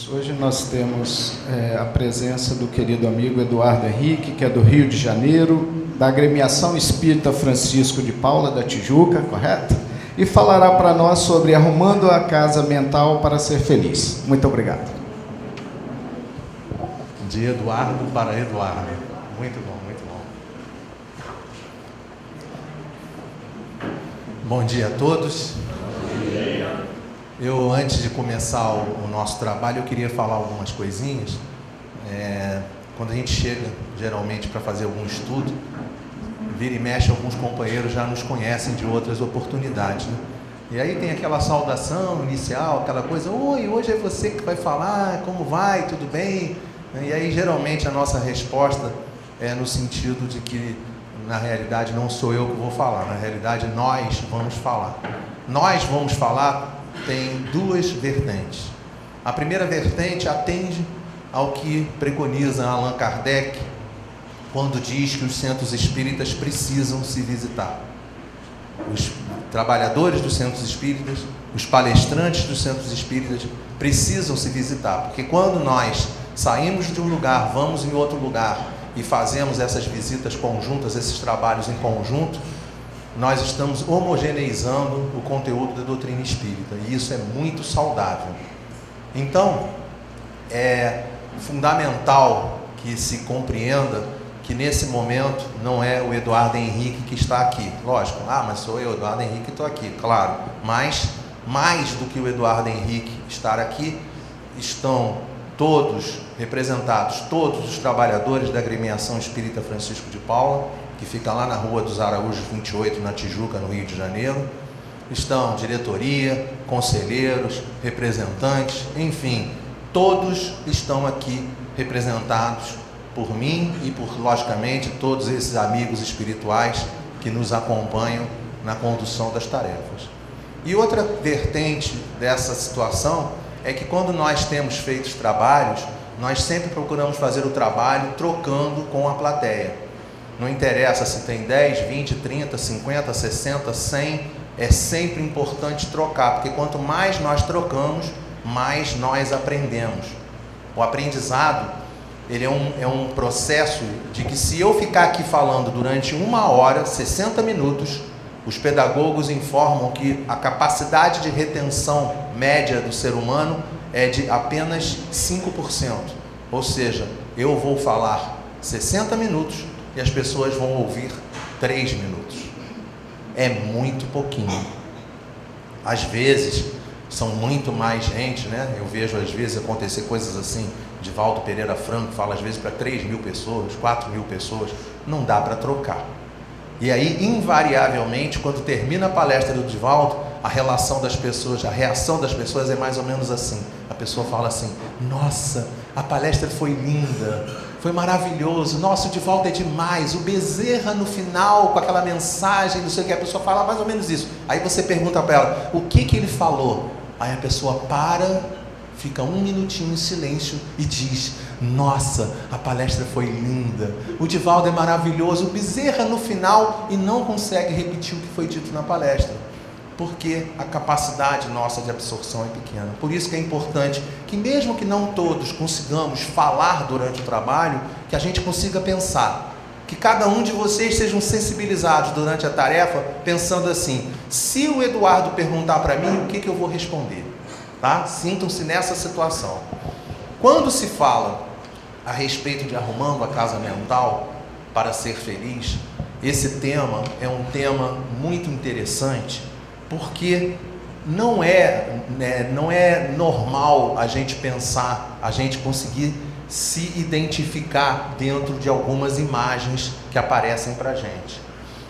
Deus. Hoje nós temos a presença do querido amigo Eduardo Henrique, que é do Rio de Janeiro, da Agremiação Espírita Francisco de Paula, da Tijuca, correto? E falará para nós sobre arrumando a casa mental para ser feliz. Muito obrigado. De Eduardo para Eduardo. Muito bom, muito bom. Bom dia a todos. Eu, antes de começar o nosso trabalho, eu queria falar algumas coisinhas. Quando a gente chega, geralmente, para fazer algum estudo, vira e mexe, alguns companheiros já nos conhecem de outras oportunidades, né? E aí tem aquela saudação inicial, aquela coisa: oi, hoje é você que vai falar, como vai, tudo bem? E aí, geralmente, a nossa resposta é no sentido de que, na realidade, não sou eu que vou falar, na realidade, nós vamos falar. Nós vamos falar tem duas vertentes. A primeira vertente atende ao que preconiza Allan Kardec quando diz que os centros espíritas precisam se visitar. Os trabalhadores dos centros espíritas, os palestrantes dos centros espíritas precisam se visitar, porque quando nós saímos de um lugar, vamos em outro lugar e fazemos essas visitas conjuntas, esses trabalhos em conjunto, nós estamos homogeneizando o conteúdo da doutrina espírita, e isso é muito saudável. Então, é fundamental que se compreenda que nesse momento não é o Eduardo Henrique que está aqui. Lógico, mas sou eu, Eduardo Henrique, que estou aqui, claro. Mas, mais do que o Eduardo Henrique estar aqui, estão todos representados, todos os trabalhadores da Agremiação Espírita Francisco de Paula, que fica lá na Rua dos Araújos 28, na Tijuca, no Rio de Janeiro. Estão diretoria, conselheiros, representantes, enfim, todos estão aqui representados por mim e por, logicamente, todos esses amigos espirituais que nos acompanham na condução das tarefas. E outra vertente dessa situação é que quando nós temos feito os trabalhos, nós sempre procuramos fazer o trabalho trocando com a plateia. Não interessa se tem 10, 20, 30, 50, 60, 100, é sempre importante trocar, porque quanto mais nós trocamos, mais nós aprendemos. O aprendizado, ele é um processo de que, se eu ficar aqui falando durante 1 hora, 60 minutos, os pedagogos informam que a capacidade de retenção média do ser humano é de apenas 5%. Ou seja, eu vou falar 60 minutos e as pessoas vão ouvir 3 minutos. É muito pouquinho. Às vezes, são muito mais gente, né? Eu vejo às vezes acontecer coisas assim. Divaldo Pereira Franco fala às vezes para 3.000 pessoas, 4.000 pessoas. Não dá para trocar. E aí, invariavelmente, quando termina a palestra do Divaldo, a relação das pessoas, a reação das pessoas é mais ou menos assim. A pessoa fala assim: nossa, a palestra foi linda, foi maravilhoso, nossa, o Divaldo é demais, o Bezerra no final, com aquela mensagem, não sei o que, a pessoa fala mais ou menos isso. Aí você pergunta para ela, o que ele falou? Aí a pessoa para, fica 1 minutinho em silêncio e diz: nossa, a palestra foi linda, o Divaldo é maravilhoso, o Bezerra no final, e não consegue repetir o que foi dito na palestra, porque a capacidade nossa de absorção é pequena. Por isso que é importante que, mesmo que não todos consigamos falar durante o trabalho, que a gente consiga pensar, que cada um de vocês sejam sensibilizados durante a tarefa, pensando assim: se o Eduardo perguntar para mim, o que eu vou responder? Tá? Sintam-se nessa situação. Quando se fala a respeito de arrumando a casa mental para ser feliz, esse tema é um tema muito interessante, porque não é normal a gente pensar, a gente conseguir se identificar dentro de algumas imagens que aparecem para a gente.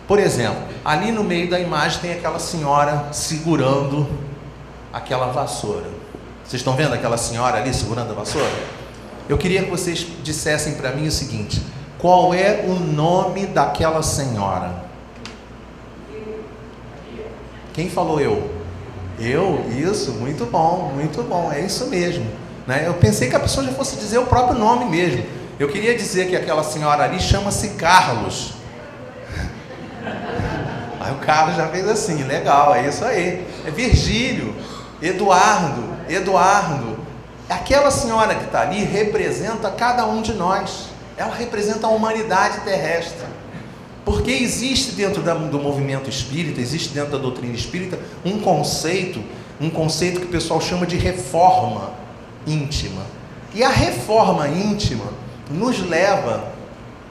Por exemplo, ali no meio da imagem tem aquela senhora segurando aquela vassoura. Vocês estão vendo aquela senhora ali segurando a vassoura? Eu queria que vocês dissessem para mim o seguinte: qual é o nome daquela senhora? Quem falou eu? Eu? Isso, muito bom, é isso mesmo, né? Eu pensei que a pessoa já fosse dizer o próprio nome mesmo. Eu queria dizer que aquela senhora ali chama-se Carlos. Aí o Carlos já fez assim, legal, é isso aí. É Virgílio, Eduardo, Aquela senhora que está ali representa cada um de nós. Ela representa a humanidade terrestre. Porque existe dentro do movimento espírita, existe dentro da doutrina espírita, um conceito que o pessoal chama de reforma íntima. E a reforma íntima nos leva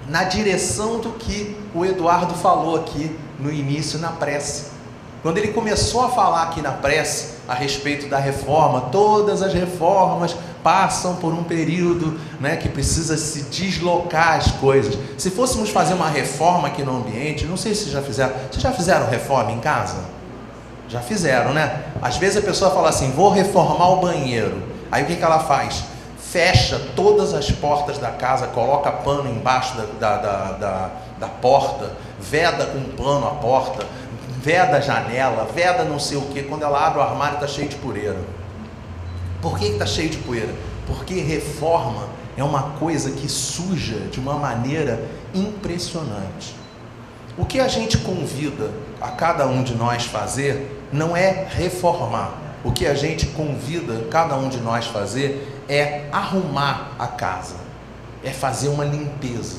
na direção do que o Eduardo falou aqui no início, na prece. Quando ele começou a falar aqui na prece a respeito da reforma, todas as reformas passam por um período, né, que precisa se deslocar as coisas. Se fôssemos fazer uma reforma aqui no ambiente, não sei se vocês já fizeram reforma em casa? Já fizeram, né? Às vezes a pessoa fala assim, vou reformar o banheiro. Aí o que ela faz? Fecha todas as portas da casa, coloca pano embaixo da porta, veda com pano a porta, veda a janela, veda não sei o que. Quando ela abre o armário está cheio de poeira. Por que está cheio de poeira? Porque reforma é uma coisa que suja de uma maneira impressionante. O que a gente convida a cada um de nós fazer não é reformar. O que a gente convida cada um de nós fazer é arrumar a casa, é fazer uma limpeza,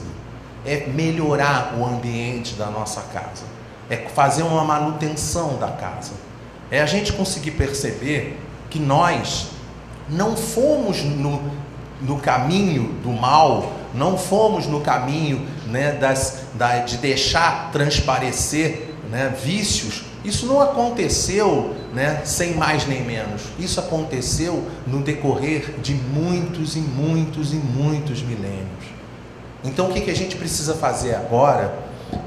é melhorar o ambiente da nossa casa, é fazer uma manutenção da casa, é a gente conseguir perceber que nós não fomos no caminho do mal, não fomos no caminho, né, de deixar transparecer, né, vícios. Isso não aconteceu, né, sem mais nem menos. Isso aconteceu no decorrer de muitos e muitos e muitos milênios. Então o que a gente precisa fazer agora?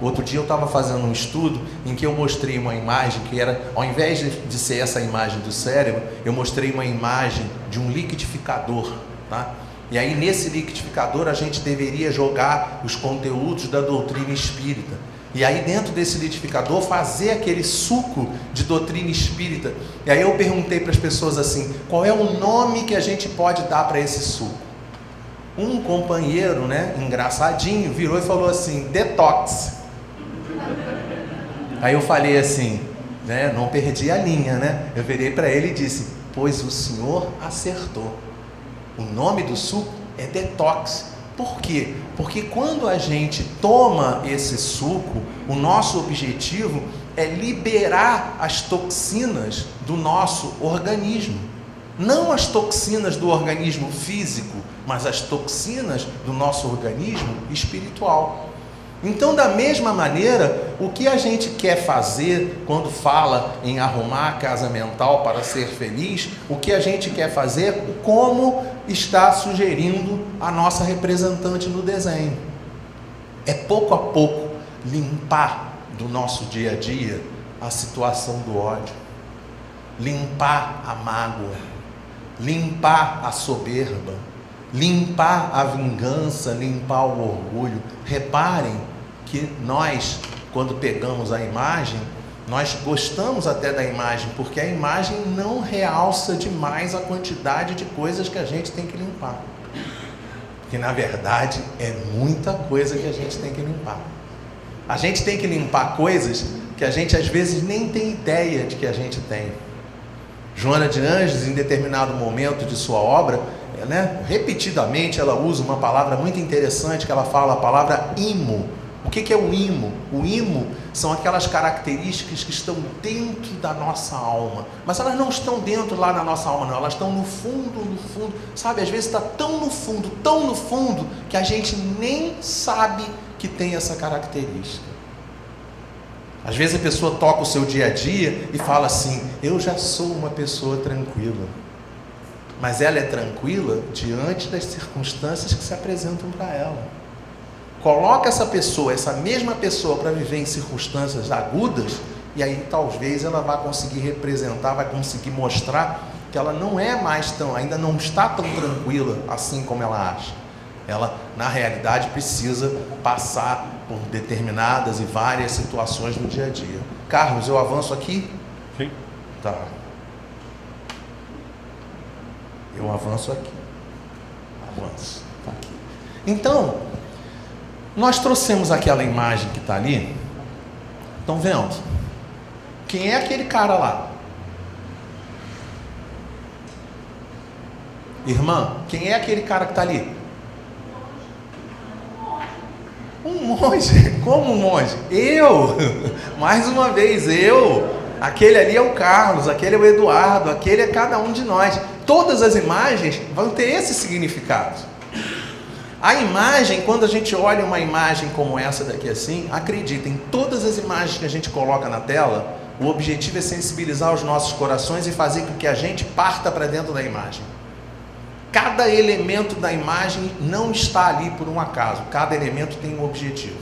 Outro dia eu estava fazendo um estudo em que eu mostrei uma imagem que era, ao invés de ser essa imagem do cérebro, eu mostrei uma imagem de um liquidificador, tá? E aí nesse liquidificador a gente deveria jogar os conteúdos da doutrina espírita. E aí dentro desse liquidificador fazer aquele suco de doutrina espírita. E aí eu perguntei para as pessoas assim, qual é o nome que a gente pode dar para esse suco? Um companheiro, né, engraçadinho, virou e falou assim, detox. Aí eu falei assim, né, não perdi a linha, né? Eu virei para ele e disse, pois o senhor acertou. O nome do suco é detox. Por quê? Porque quando a gente toma esse suco, o nosso objetivo é liberar as toxinas do nosso organismo. Não as toxinas do organismo físico, mas as toxinas do nosso organismo espiritual. Então, da mesma maneira, o que a gente quer fazer quando fala em arrumar a casa mental para ser feliz, o que a gente quer fazer, como está sugerindo a nossa representante no desenho. É pouco a pouco limpar do nosso dia a dia a situação do ódio, limpar a mágoa, limpar a soberba, limpar a vingança, limpar o orgulho. Reparem que nós, quando pegamos a imagem, nós gostamos até da imagem, porque a imagem não realça demais a quantidade de coisas que a gente tem que limpar. Porque na verdade é muita coisa que a gente tem que limpar. A gente tem que limpar coisas que a gente às vezes nem tem ideia de que a gente tem. Joana de Ângeles, em determinado momento de sua obra, né, repetidamente ela usa uma palavra muito interessante, que ela fala a palavra imo. O que é o imo? O imo são aquelas características que estão dentro da nossa alma, mas elas não estão dentro lá na nossa alma, não, elas estão no fundo, sabe? Às vezes está tão no fundo, que a gente nem sabe que tem essa característica. Às vezes a pessoa toca o seu dia a dia e fala assim, eu já sou uma pessoa tranquila. Mas ela é tranquila diante das circunstâncias que se apresentam para ela. Coloca essa pessoa, essa mesma pessoa, para viver em circunstâncias agudas, e aí talvez ela vá conseguir representar, vai conseguir mostrar que ela não é mais ainda não está tão tranquila assim como ela acha. Ela, na realidade, precisa passar por determinadas e várias situações no dia a dia. Carlos, eu avanço aqui? Sim. Tá. Eu avanço aqui. Avanço. Tá. Então, nós trouxemos aquela imagem que está ali. Estão vendo? Quem é aquele cara lá? Irmã, quem é aquele cara que está ali? Um monge. Como um monge? Eu. Mais uma vez, eu. Aquele ali é o Carlos, aquele é o Eduardo, aquele é cada um de nós. Todas as imagens vão ter esse significado. A imagem, quando a gente olha uma imagem como essa daqui assim, acreditem, todas as imagens que a gente coloca na tela, o objetivo é sensibilizar os nossos corações e fazer com que a gente parta para dentro da imagem. Cada elemento da imagem não está ali por um acaso, cada elemento tem um objetivo.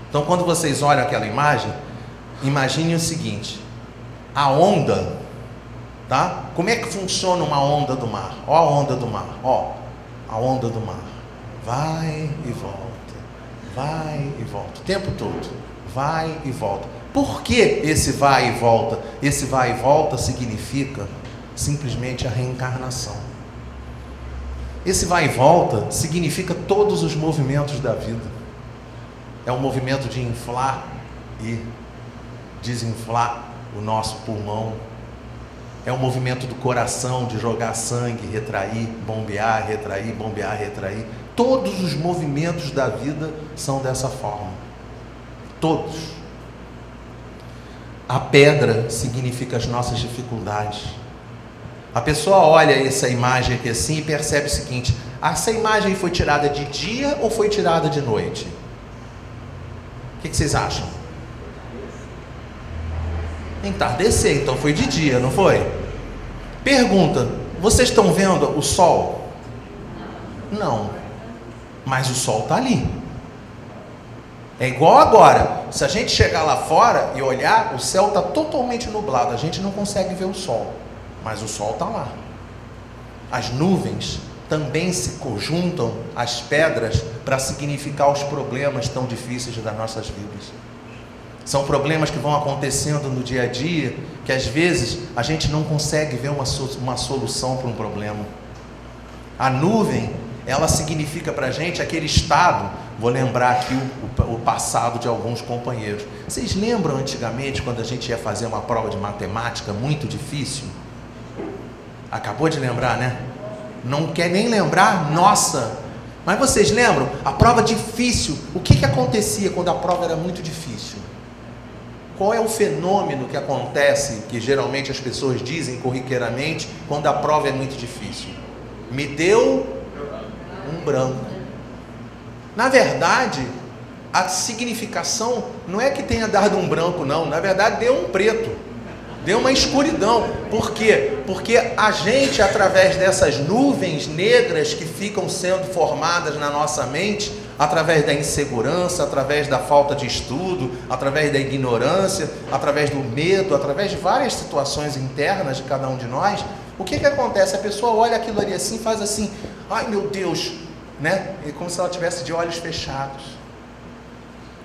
Então, quando vocês olham aquela imagem, imagine o seguinte: a onda, tá? Como é que funciona uma onda do mar? Ó a onda do mar, ó, a onda do mar. Vai e volta, o tempo todo, vai e volta. Por que esse vai e volta? Esse vai e volta significa simplesmente a reencarnação. Esse vai e volta significa todos os movimentos da vida. É um movimento de inflar e desinflar o nosso pulmão. É um movimento do coração de jogar sangue, retrair, bombear, retrair. Todos os movimentos da vida são dessa forma. Todos. A pedra significa as nossas dificuldades. A pessoa olha essa imagem aqui assim e percebe o seguinte: essa imagem foi tirada de dia ou foi tirada de noite? O que vocês acham? Entardecer, então foi de dia, não foi? Pergunta: vocês estão vendo o sol? Não, mas o sol está ali. É igual agora, se a gente chegar lá fora e olhar, o céu está totalmente nublado, a gente não consegue ver o sol, mas o sol está lá. As nuvens também se conjuntam às pedras para significar os problemas tão difíceis das nossas vidas. São problemas que vão acontecendo no dia a dia, que às vezes a gente não consegue ver uma solução para um problema. A nuvem, ela significa para a gente aquele estado. Vou lembrar aqui o passado de alguns companheiros. Vocês lembram antigamente quando a gente ia fazer uma prova de matemática muito difícil? Acabou de lembrar, né? Não quer nem lembrar? Nossa! Mas vocês lembram? A prova difícil, o que acontecia quando a prova era muito difícil? Qual é o fenômeno que acontece, que geralmente as pessoas dizem corriqueiramente, quando a prova é muito difícil? Me deu um branco. Na verdade, a significação não é que tenha dado um branco, não. Na verdade, deu um preto. Deu uma escuridão. Por quê? Porque a gente, através dessas nuvens negras que ficam sendo formadas na nossa mente, através da insegurança, através da falta de estudo, através da ignorância, através do medo, através de várias situações internas de cada um de nós, o que acontece? A pessoa olha aquilo ali assim, faz assim: ai meu Deus, né? É como se ela tivesse de olhos fechados.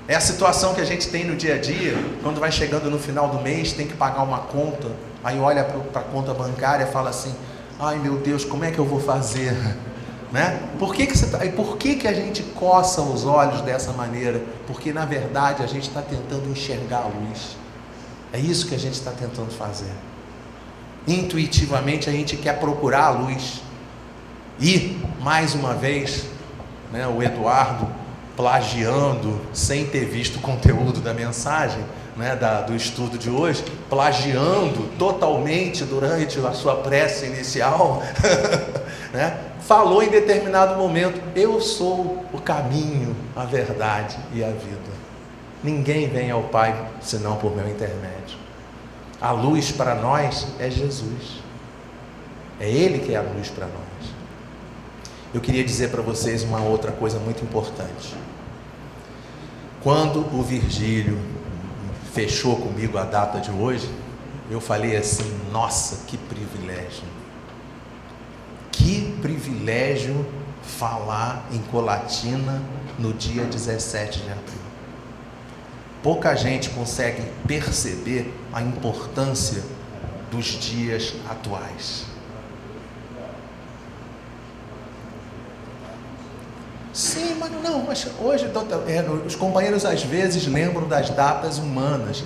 É a situação que a gente tem no dia a dia, quando vai chegando no final do mês, tem que pagar uma conta, aí olha para a conta bancária e fala assim: ai meu Deus, como é que eu vou fazer? Né? Por que a gente coça os olhos dessa maneira? Porque na verdade a gente está tentando enxergar a luz. É isso que a gente está tentando fazer. Intuitivamente a gente quer procurar a luz. E mais uma vez, né, o Eduardo plagiando, sem ter visto o conteúdo da mensagem, né, do estudo de hoje, plagiando totalmente durante a sua prece inicial, né, falou em determinado momento: eu sou o caminho, a verdade e a vida. Ninguém vem ao Pai senão por meu intermédio. A luz para nós é Jesus. É Ele que é a luz para nós. Eu queria dizer para vocês uma outra coisa muito importante. Quando o Virgílio fechou comigo a data de hoje, eu falei assim: nossa, que privilégio. Que privilégio falar em Colatina no dia 17 de abril. Pouca gente consegue perceber a importância dos dias atuais. Sim, mas não, mas hoje os companheiros às vezes lembram das datas humanas,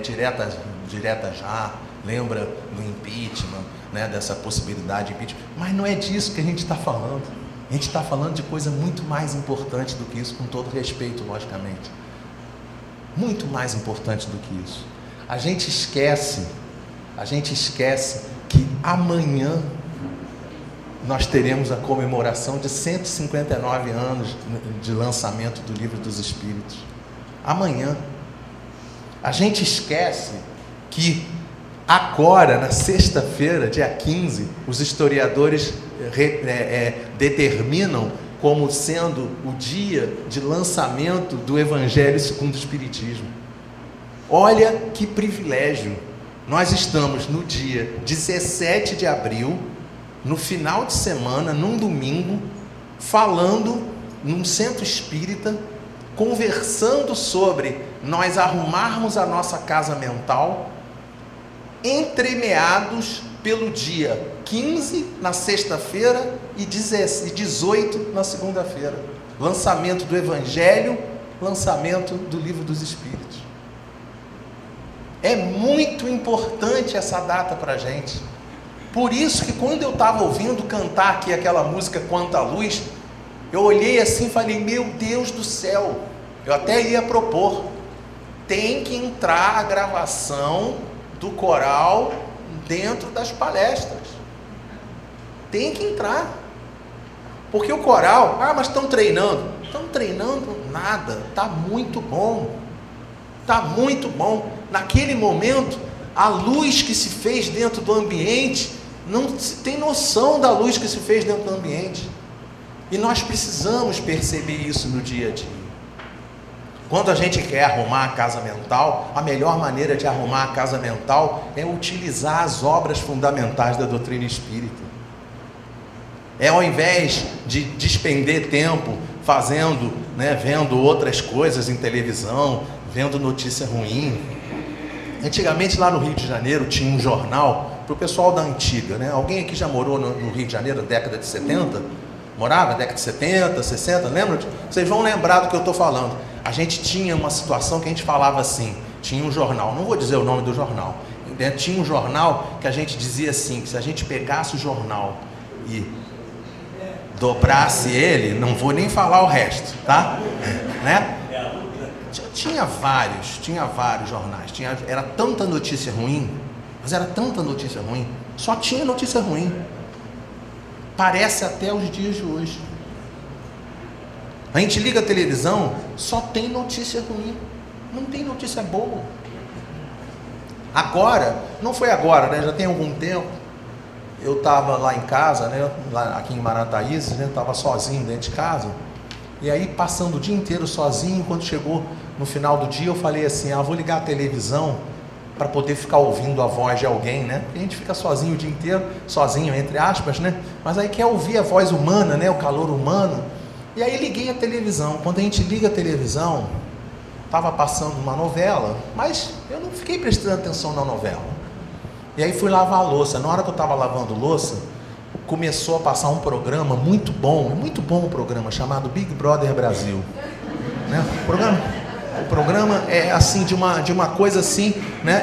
direta já, lembra do impeachment, né, dessa possibilidade de impeachment. Mas não é disso que a gente está falando. A gente está falando de coisa muito mais importante do que isso, com todo respeito, logicamente. Muito mais importante do que isso. A gente esquece que amanhã nós teremos a comemoração de 159 anos de lançamento do Livro dos Espíritos. Amanhã. A gente esquece que agora, na sexta-feira, dia 15, os historiadores determinam como sendo o dia de lançamento do Evangelho segundo o Espiritismo. Olha que privilégio! Nós estamos no dia 17 de abril, no final de semana, num domingo, falando num centro espírita, conversando sobre nós arrumarmos a nossa casa mental, entremeados pelo dia 15 na sexta-feira e 18 na segunda-feira. Lançamento do Evangelho, lançamento do Livro dos Espíritos. É muito importante essa data para a gente. Por isso que quando eu estava ouvindo cantar aqui aquela música Quanta Luz, eu olhei assim e falei, meu Deus do céu, eu até ia propor, tem que entrar a gravação do coral dentro das palestras. Tem que entrar. Porque o coral, mas estão treinando. Estão treinando nada, está muito bom. Está muito bom. Naquele momento, a luz que se fez dentro do ambiente, não se tem noção da luz que se fez dentro do ambiente. E nós precisamos perceber isso no dia a dia. Quando a gente quer arrumar a casa mental, a melhor maneira de arrumar a casa mental é utilizar as obras fundamentais da doutrina espírita. É ao invés de despender tempo fazendo, vendo outras coisas em televisão, vendo notícia ruim. Antigamente lá no Rio de Janeiro tinha um jornal para o pessoal da antiga, Alguém aqui já morou no Rio de Janeiro na década de 70? Morava na década de 70, 60, lembra? Vocês vão lembrar do que eu estou falando. A gente tinha uma situação que a gente falava assim, tinha um jornal, não vou dizer o nome do jornal, tinha um jornal que a gente dizia assim, que se a gente pegasse o jornal e dobrasse ele, não vou nem falar o resto, tá? Tinha vários jornais, era tanta notícia ruim, mas era tanta notícia ruim, só tinha notícia ruim. Parece até os dias de hoje. A gente liga a televisão, só tem notícia ruim, não tem notícia boa. Agora, não foi agora, já tem algum tempo, eu estava lá em casa, lá aqui em Marataízes, estava sozinho dentro de casa, e aí passando o dia inteiro sozinho, quando chegou no final do dia, eu falei assim, vou ligar a televisão para poder ficar ouvindo a voz de alguém, Porque a gente fica sozinho o dia inteiro, sozinho entre aspas, Mas aí quer ouvir a voz humana, o calor humano. E aí liguei a televisão. Quando a gente liga a televisão, estava passando uma novela, mas eu não fiquei prestando atenção na novela. E aí fui lavar a louça. Na hora que eu estava lavando louça, começou a passar um programa muito bom o programa, chamado Big Brother Brasil. O programa é assim, de uma coisa assim,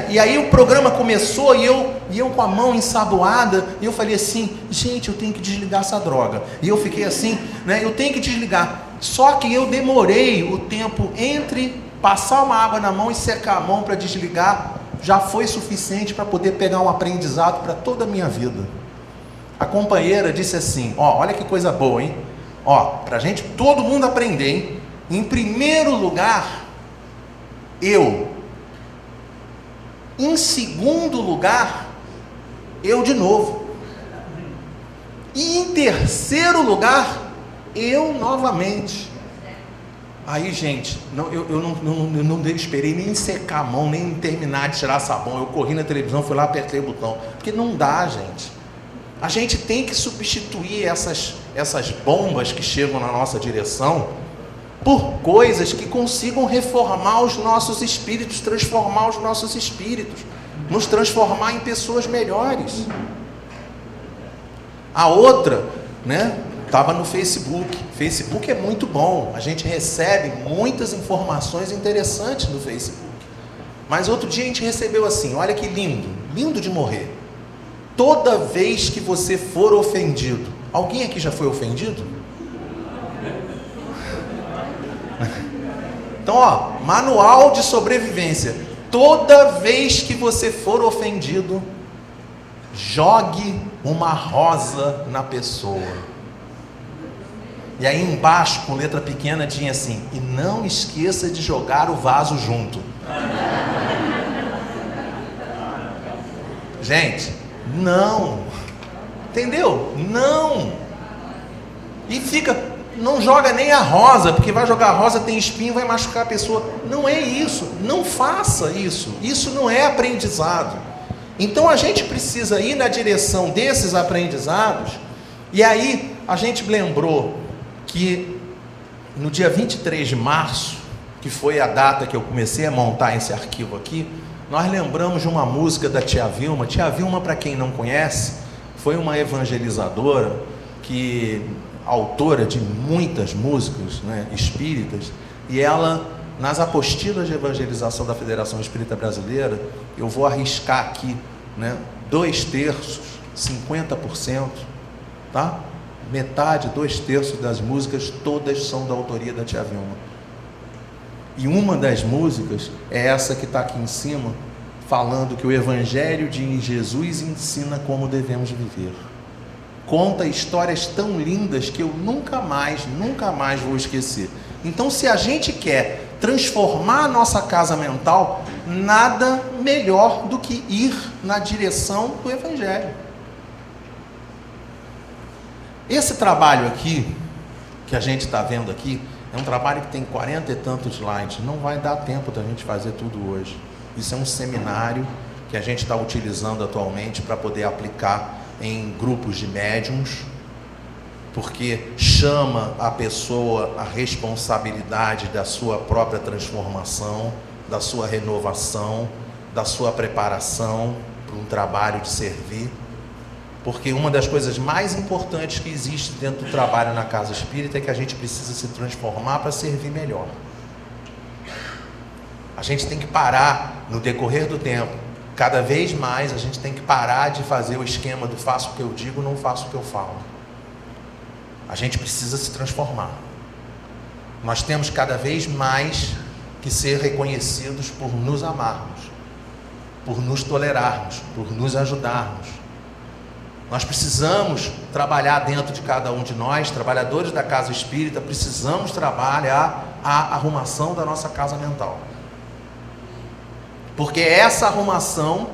E aí o programa começou e eu com a mão ensaboada, e eu falei assim, gente, eu tenho que desligar essa droga. E eu fiquei assim, eu tenho que desligar. Só que eu demorei o tempo entre passar uma água na mão e secar a mão para desligar, já foi suficiente para poder pegar um aprendizado para toda a minha vida. A companheira disse assim, olha que coisa boa, hein? Pra gente todo mundo aprender, hein? Em primeiro lugar, eu. Em segundo lugar, eu de novo. E em terceiro lugar, eu novamente. Aí, gente, eu não esperei nem secar a mão, nem terminar de tirar sabão. Eu corri na televisão, fui lá, apertei o botão. Porque não dá, gente. A gente tem que substituir essas bombas que chegam na nossa direção por coisas que consigam reformar os nossos espíritos, transformar os nossos espíritos, nos transformar em pessoas melhores. A outra, estava no Facebook. Facebook é muito bom, a gente recebe muitas informações interessantes no Facebook. Mas outro dia a gente recebeu assim, olha que lindo, lindo de morrer. toda vez que você for ofendido. Alguém aqui já foi ofendido? Então, ó, manual de sobrevivência. Toda vez que você for ofendido, jogue uma rosa na pessoa. E aí embaixo, com letra pequena, tinha assim: e não esqueça de jogar o vaso junto. Gente, não. Entendeu? Não. E não joga nem a rosa, porque vai jogar a rosa, tem espinho, vai machucar a pessoa. Não é isso. Não faça isso. Isso não é aprendizado. Então a gente precisa ir na direção desses aprendizados. E aí a gente lembrou que no dia 23 de março, que foi a data que eu comecei a montar esse arquivo aqui, nós lembramos de uma música da Tia Vilma. Tia Vilma, para quem não conhece, foi uma evangelizadora, autora de muitas músicas, né, espíritas, e ela, nas apostilas de evangelização da Federação Espírita Brasileira, eu vou arriscar aqui, né, 2/3, 50%, tá? Metade, 2/3 das músicas, todas são da autoria da Tia Vilma. E uma das músicas é essa que está aqui em cima, falando que o Evangelho de Jesus ensina como devemos viver. Conta histórias tão lindas que eu nunca mais vou esquecer. Então, se a gente quer transformar a nossa casa mental, nada melhor do que ir na direção do Evangelho. Esse trabalho aqui, que a gente está vendo aqui, é um trabalho que tem 40 e tantos slides. Não vai dar tempo da gente fazer tudo hoje. Isso é um seminário que a gente está utilizando atualmente para poder aplicar em grupos de médiums, porque chama a pessoa a responsabilidade da sua própria transformação, da sua renovação, da sua preparação para um trabalho de servir. Porque uma das coisas mais importantes que existe dentro do trabalho na casa espírita é que a gente precisa se transformar para servir melhor. A gente tem que parar, no decorrer do tempo, cada vez mais a gente tem que parar de fazer o esquema do faço o que eu digo, não faço o que eu falo. A gente precisa se transformar. Nós temos cada vez mais que ser reconhecidos por nos amarmos, por nos tolerarmos, por nos ajudarmos. Nós precisamos trabalhar dentro de cada um de nós, trabalhadores da casa espírita, precisamos trabalhar a arrumação da nossa casa mental. Porque essa arrumação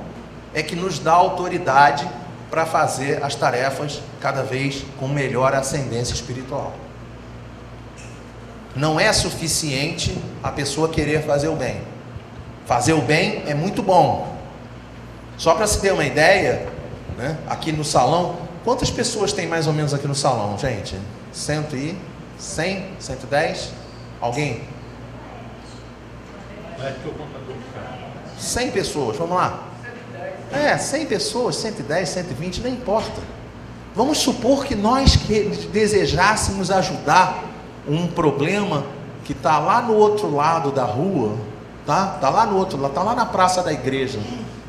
é que nos dá autoridade para fazer as tarefas cada vez com melhor ascendência espiritual. Não é suficiente a pessoa querer fazer o bem. Fazer o bem é muito bom. Só para se ter uma ideia, né, aqui no salão, quantas pessoas tem mais ou menos aqui no salão, gente? 100, 110? Alguém? 100 pessoas, vamos lá. 100 pessoas, 110, 120, não importa. Vamos supor que nós desejássemos ajudar um problema que está lá no outro lado da rua, tá? Está lá no outro lado, está lá na praça da igreja,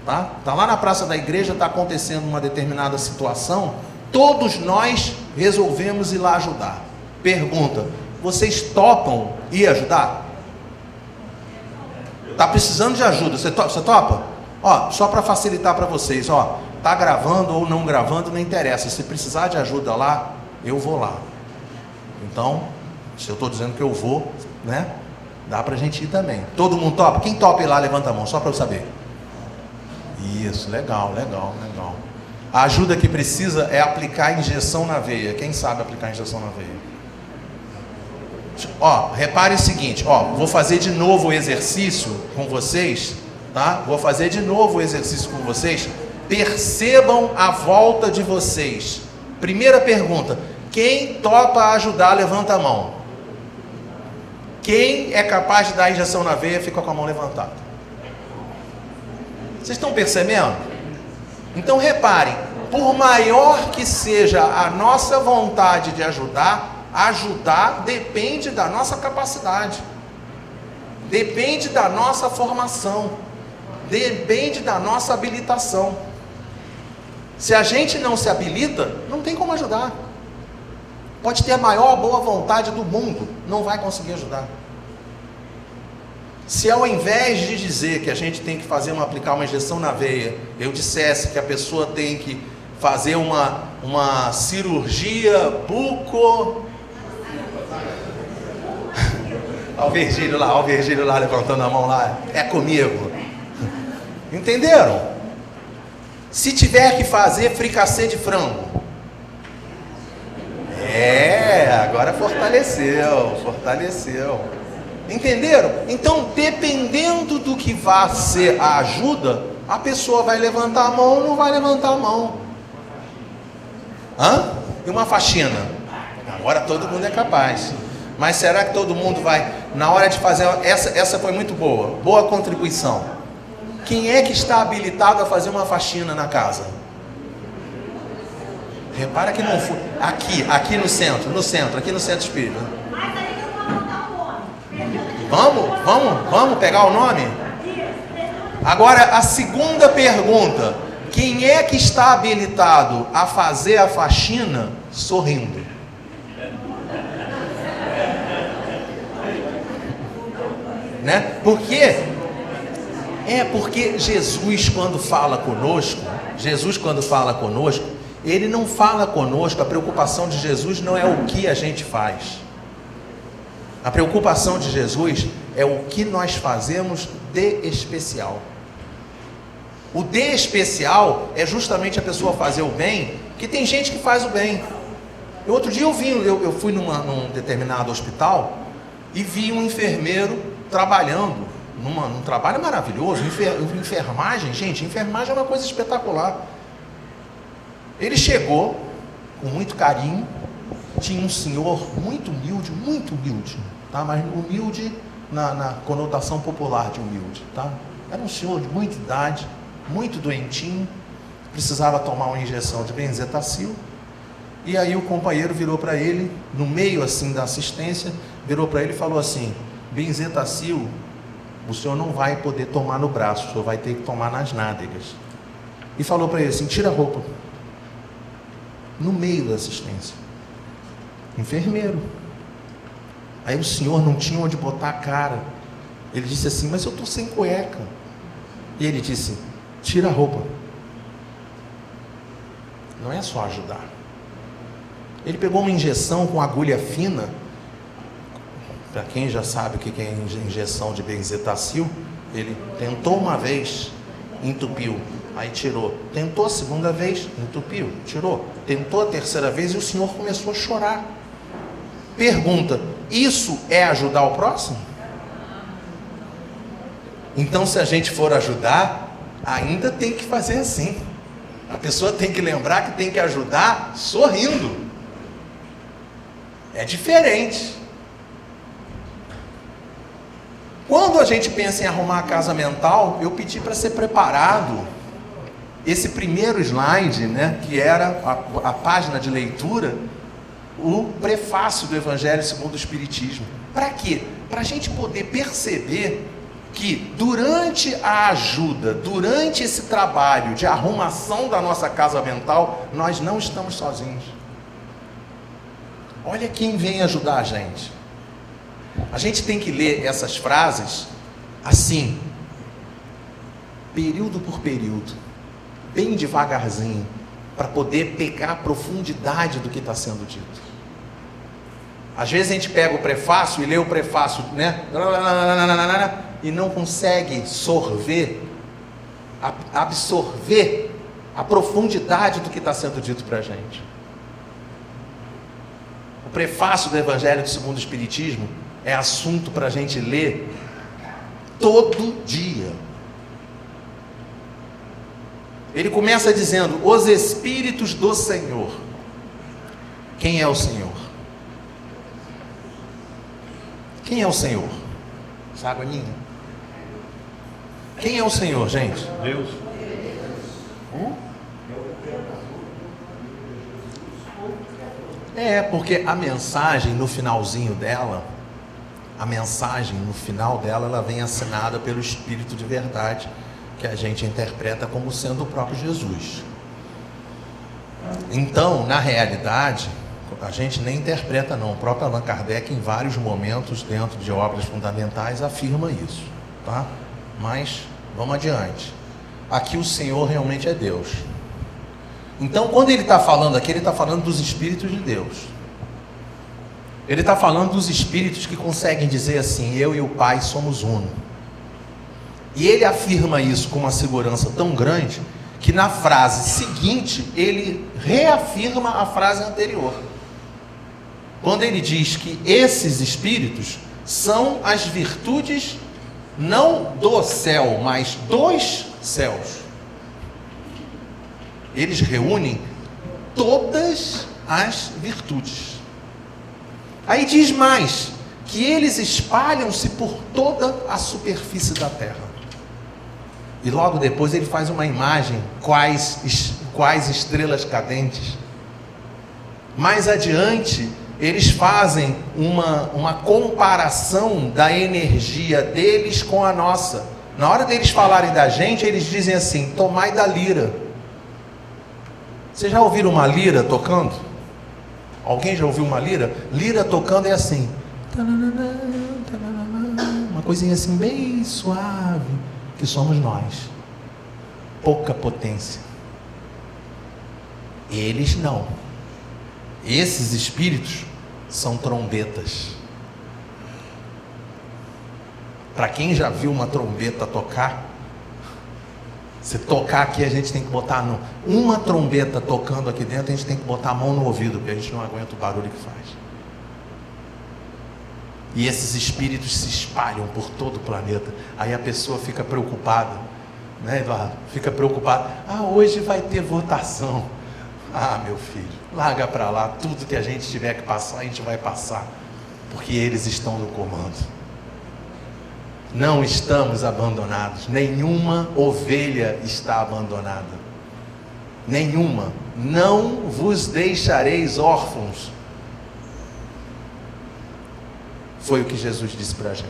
tá? Está lá na praça da igreja, está acontecendo uma determinada situação, todos nós resolvemos ir lá ajudar. Pergunta: vocês topam ir ajudar? Está precisando de ajuda, você topa? Ó, só para facilitar para vocês, ó, tá gravando ou não gravando, não interessa. Se precisar de ajuda lá, eu vou lá. Então, se eu estou dizendo que eu vou, né? Dá para a gente ir também. Todo mundo topa? Quem topa ir lá, levanta a mão, só para eu saber. Isso, legal. A ajuda que precisa é aplicar injeção na veia. Quem sabe aplicar injeção na veia? Ó, repare o seguinte, ó, vou fazer de novo o exercício com vocês, tá? Vou fazer de novo o exercício com vocês. Percebam a volta de vocês. Primeira pergunta: quem topa ajudar, levanta a mão. Quem é capaz de dar injeção na veia, fica com a mão levantada. Vocês estão percebendo? Então reparem, por maior que seja a nossa vontade de ajudar depende da nossa capacidade, depende da nossa formação, depende da nossa habilitação. Se a gente não se habilita, não tem como ajudar. Pode ter a maior boa vontade do mundo, não vai conseguir ajudar. Se ao invés de dizer que a gente tem que aplicar uma injeção na veia, eu dissesse que a pessoa tem que fazer uma cirurgia buco... Olha o Virgílio lá levantando a mão lá, é comigo. Entenderam? Se tiver que fazer fricassê de frango, agora fortaleceu. Entenderam? Então, dependendo do que vai ser a ajuda, a pessoa vai levantar a mão ou não vai levantar a mão. E uma faxina? Agora todo mundo é capaz. Mas será que todo mundo vai, na hora de fazer, essa foi muito boa contribuição. Quem é que está habilitado a fazer uma faxina na casa? Repara que não foi, aqui no centro, aqui no centro espírita. Vamos pegar o nome? Agora a segunda pergunta, quem é que está habilitado a fazer a faxina sorrindo? Né? Porque Jesus quando fala conosco, ele não fala conosco, a preocupação de Jesus não é o que a gente faz. A preocupação de Jesus é o que nós fazemos de especial. O de especial é justamente a pessoa fazer o bem, que tem gente que faz o bem. Outro dia eu fui num determinado hospital e vi um enfermeiro trabalhando, num trabalho maravilhoso, enfermagem, gente, enfermagem é uma coisa espetacular. Ele chegou com muito carinho, tinha um senhor muito humilde, tá? Mas humilde na conotação popular de humilde, tá? Era um senhor de muita idade, muito doentinho, precisava tomar uma injeção de benzetacil, e aí o companheiro virou para ele, no meio assim da assistência, virou para ele e falou assim: benzetacil, o senhor não vai poder tomar no braço, o senhor vai ter que tomar nas nádegas. E falou para ele assim: tira a roupa. No meio da assistência. Enfermeiro. Aí o senhor não tinha onde botar a cara. Ele disse assim: mas eu estou sem cueca. E ele disse: tira a roupa. Não é só ajudar. Ele pegou uma injeção com agulha fina. Para quem já sabe o que é injeção de benzetacil, ele tentou uma vez, entupiu, aí tirou. Tentou a segunda vez, entupiu, tirou. Tentou a terceira vez e o senhor começou a chorar. Pergunta: isso é ajudar o próximo? Então, se a gente for ajudar, ainda tem que fazer assim. A pessoa tem que lembrar que tem que ajudar sorrindo. É diferente. Quando a gente pensa em arrumar a casa mental, eu pedi para ser preparado esse primeiro slide, né, que era a página de leitura, o prefácio do Evangelho segundo o Espiritismo. Para quê? Para a gente poder perceber que durante a ajuda, durante esse trabalho de arrumação da nossa casa mental, nós não estamos sozinhos. Olha quem vem ajudar a gente. A gente tem que ler essas frases assim, período por período, bem devagarzinho, para poder pegar a profundidade do que está sendo dito. Às vezes a gente pega o prefácio e lê o prefácio, né? E não consegue absorver a profundidade do que está sendo dito para a gente. O prefácio do Evangelho segundo o Espiritismo é assunto para a gente ler todo dia. Ele começa dizendo: os Espíritos do Senhor. Quem é o Senhor? Quem é o Senhor? Essa água é minha. Quem é o Senhor, gente? Deus. Porque a mensagem no finalzinho dela, ela vem assinada pelo Espírito de verdade, que a gente interpreta como sendo o próprio Jesus. Então, na realidade, a gente nem interpreta não. O próprio Allan Kardec, em vários momentos, dentro de obras fundamentais, afirma isso, tá? Mas, vamos adiante. Aqui o Senhor realmente é Deus. Então, quando ele está falando aqui, ele está falando dos Espíritos de Deus. Ele está falando dos Espíritos que conseguem dizer assim: eu e o Pai somos uno. E ele afirma isso com uma segurança tão grande, que na frase seguinte, ele reafirma a frase anterior. Quando ele diz que esses Espíritos são as virtudes, não do céu, mas dos céus. Eles reúnem todas as virtudes. Aí diz mais, que eles espalham-se por toda a superfície da terra. E logo depois ele faz uma imagem, quais estrelas cadentes. Mais adiante, eles fazem uma comparação da energia deles com a nossa. Na hora deles falarem da gente, eles dizem assim: tomai da lira. Vocês já ouviram uma lira tocando? Alguém já ouviu uma lira? Lira tocando é assim, uma coisinha assim bem suave, que somos nós. Pouca potência. Eles não. Esses espíritos são trombetas. Para quem já viu uma trombeta tocar, se tocar aqui, a gente tem que botar uma trombeta tocando aqui dentro, a gente tem que botar a mão no ouvido, porque a gente não aguenta o barulho que faz. E esses espíritos se espalham por todo o planeta. Aí a pessoa fica preocupada, né, Eduardo? Fica preocupada. Hoje vai ter votação. Meu filho, larga para lá. Tudo que a gente tiver que passar, a gente vai passar, porque eles estão no comando. Não estamos abandonados. Nenhuma ovelha está abandonada. Nenhuma. Não vos deixareis órfãos. Foi o que Jesus disse para a gente.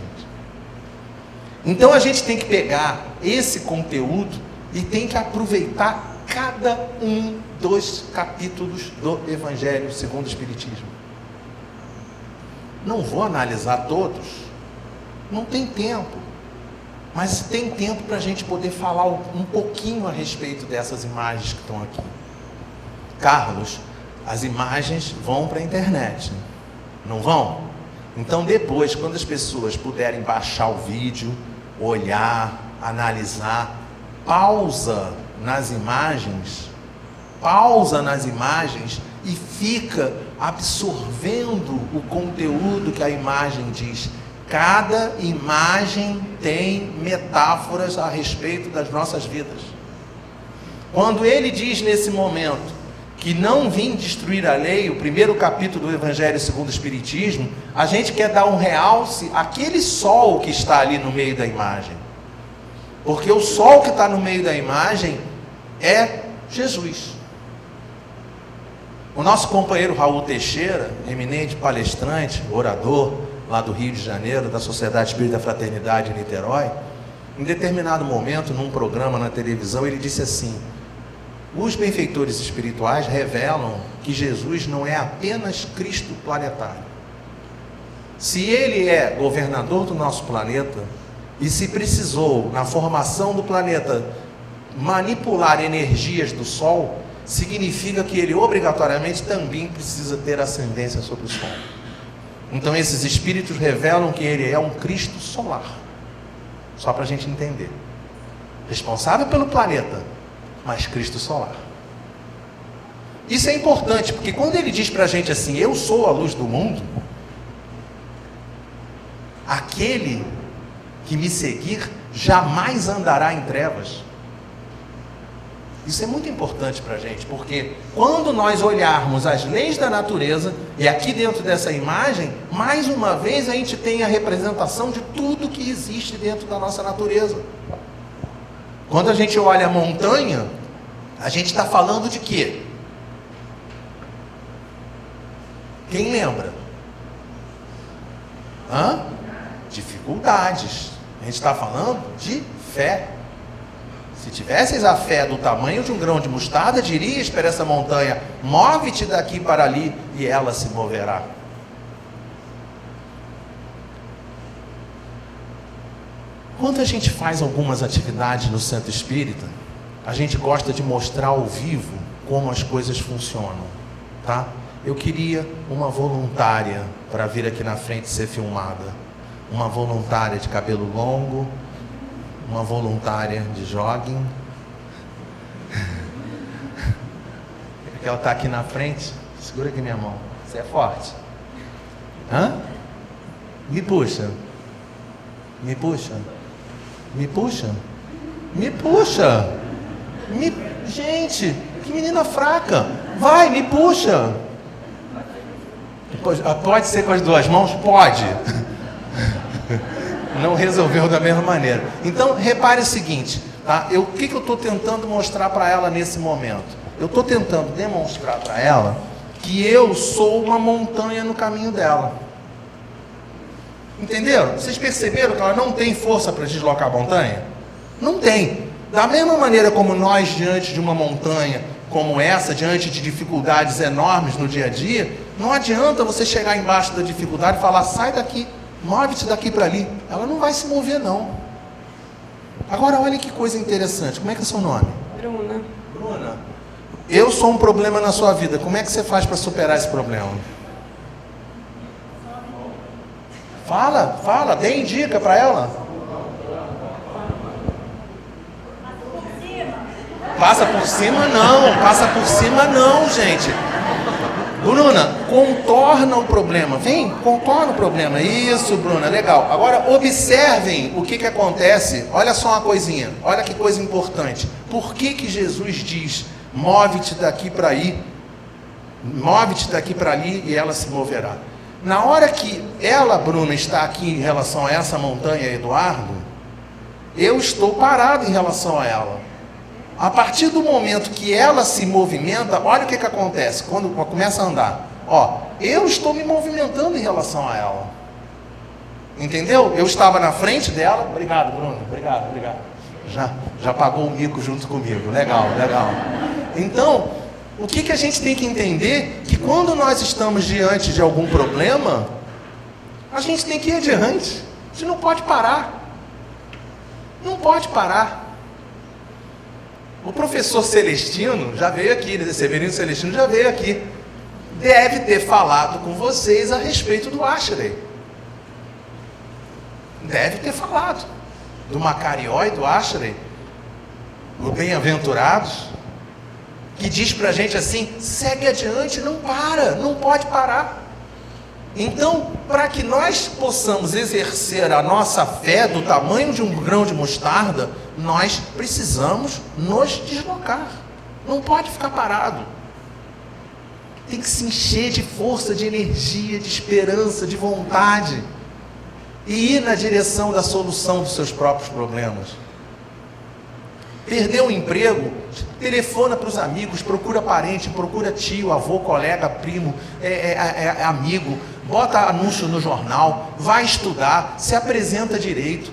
Então a gente tem que pegar esse conteúdo e tem que aproveitar cada um dos capítulos do Evangelho segundo o Espiritismo. Não vou analisar todos. Não tem tempo, mas tem tempo para a gente poder falar um pouquinho a respeito dessas imagens que estão aqui. Carlos, as imagens vão para a internet, não vão? Então depois, quando as pessoas puderem baixar o vídeo, olhar, analisar, pausa nas imagens e fica absorvendo o conteúdo que a imagem diz. Cada imagem tem metáforas a respeito das nossas vidas. Quando ele diz nesse momento que não vim destruir a lei, o primeiro capítulo do Evangelho segundo o Espiritismo, a gente quer dar um realce àquele sol que está ali no meio da imagem. Porque o sol que está no meio da imagem é Jesus. O nosso companheiro Raul Teixeira, eminente palestrante, orador, lá do Rio de Janeiro, da Sociedade Espírita Fraternidade em Niterói, em determinado momento, num programa na televisão, ele disse assim: os benfeitores espirituais revelam que Jesus não é apenas Cristo planetário. Se ele é governador do nosso planeta, e se precisou, na formação do planeta, manipular energias do Sol, significa que ele obrigatoriamente também precisa ter ascendência sobre o Sol. Então esses espíritos revelam que ele é um Cristo solar. Só para a gente entender. Responsável pelo planeta, mas Cristo solar. Isso é importante, porque quando ele diz para a gente assim: eu sou a luz do mundo, aquele que me seguir jamais andará em trevas. Isso é muito importante para a gente, porque quando nós olharmos as leis da natureza, e aqui dentro dessa imagem, mais uma vez a gente tem a representação de tudo que existe dentro da nossa natureza. Quando a gente olha a montanha, a gente está falando de quê? Quem lembra? Dificuldades. A gente está falando de fé. Se tivesseis a fé do tamanho de um grão de mostarda, dirias para essa montanha: move-te daqui para ali, e ela se moverá. Quando a gente faz algumas atividades no Centro Espírita, a gente gosta de mostrar ao vivo como as coisas funcionam, tá? Eu queria uma voluntária para vir aqui na frente ser filmada. Uma voluntária de cabelo longo, uma voluntária de jogging. Ela está aqui na frente. Segura aqui minha mão. Você é forte. Hã? Me puxa. Me puxa. Me puxa. Me puxa. Gente, que menina fraca. Vai, me puxa. Pode ser com as duas mãos? Pode. Não resolveu da mesma maneira. Então, repare o seguinte, tá? O que eu estou tentando mostrar para ela nesse momento? Eu estou tentando demonstrar para ela que eu sou uma montanha no caminho dela. Entenderam? Vocês perceberam que ela não tem força para deslocar a montanha? Não tem. Da mesma maneira como nós, diante de uma montanha como essa, diante de dificuldades enormes no dia a dia, não adianta você chegar embaixo da dificuldade e falar: sai daqui, move-te daqui para ali. Ela não vai se mover, não. Agora, olha que coisa interessante. Como é que é o seu nome? Bruna. Bruna, eu sou um problema na sua vida. Como é que você faz para superar esse problema? Fala, dê dica para ela. Passa por cima não, gente. Bruna, contorna o problema. Vem, contorna o problema. Isso, Bruna, legal. Agora, observem o que acontece. Olha só uma coisinha. Olha que coisa importante. Por que Jesus diz: move-te daqui para aí, move-te daqui para ali, e ela se moverá? Na hora que ela, Bruna, está aqui em relação a essa montanha, Eduardo, eu estou parado em relação a ela. A partir do momento que ela se movimenta, olha o que acontece quando começa a andar. Eu estou me movimentando em relação a ela. Entendeu? Eu estava na frente dela. Obrigado, Bruno. Obrigado. Já pagou o mico junto comigo. Legal. Então, o que a gente tem que entender? Que quando nós estamos diante de algum problema, a gente tem que ir adiante. A gente não pode parar. Não pode parar. O professor Celestino já veio aqui, Severino Celestino já veio aqui. Deve ter falado com vocês a respeito do Ashley. Deve ter falado. Do Macarió e do Ashley. O Bem-aventurados. Que diz pra gente assim: segue adiante, não para, não pode parar. Então, para que nós possamos exercer a nossa fé do tamanho de um grão de mostarda, nós precisamos nos deslocar. Não pode ficar parado. Tem que se encher de força, de energia, de esperança, de vontade, e ir na direção da solução dos seus próprios problemas. Perdeu o emprego? Telefona para os amigos, procura parente, procura tio, avô, colega, primo, amigo, bota anúncio no jornal, vai estudar, se apresenta direito,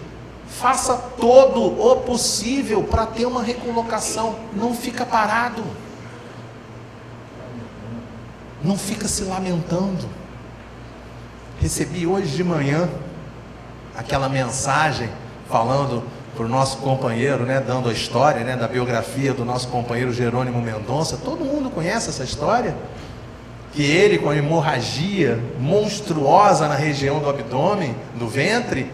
faça todo o possível para ter uma recolocação. Não fica parado, não fica se lamentando. Recebi hoje de manhã aquela mensagem falando para o nosso companheiro, dando a história, da biografia do nosso companheiro Jerônimo Mendonça. Todo mundo conhece essa história? Que ele, com a hemorragia monstruosa na região do abdômen, do ventre,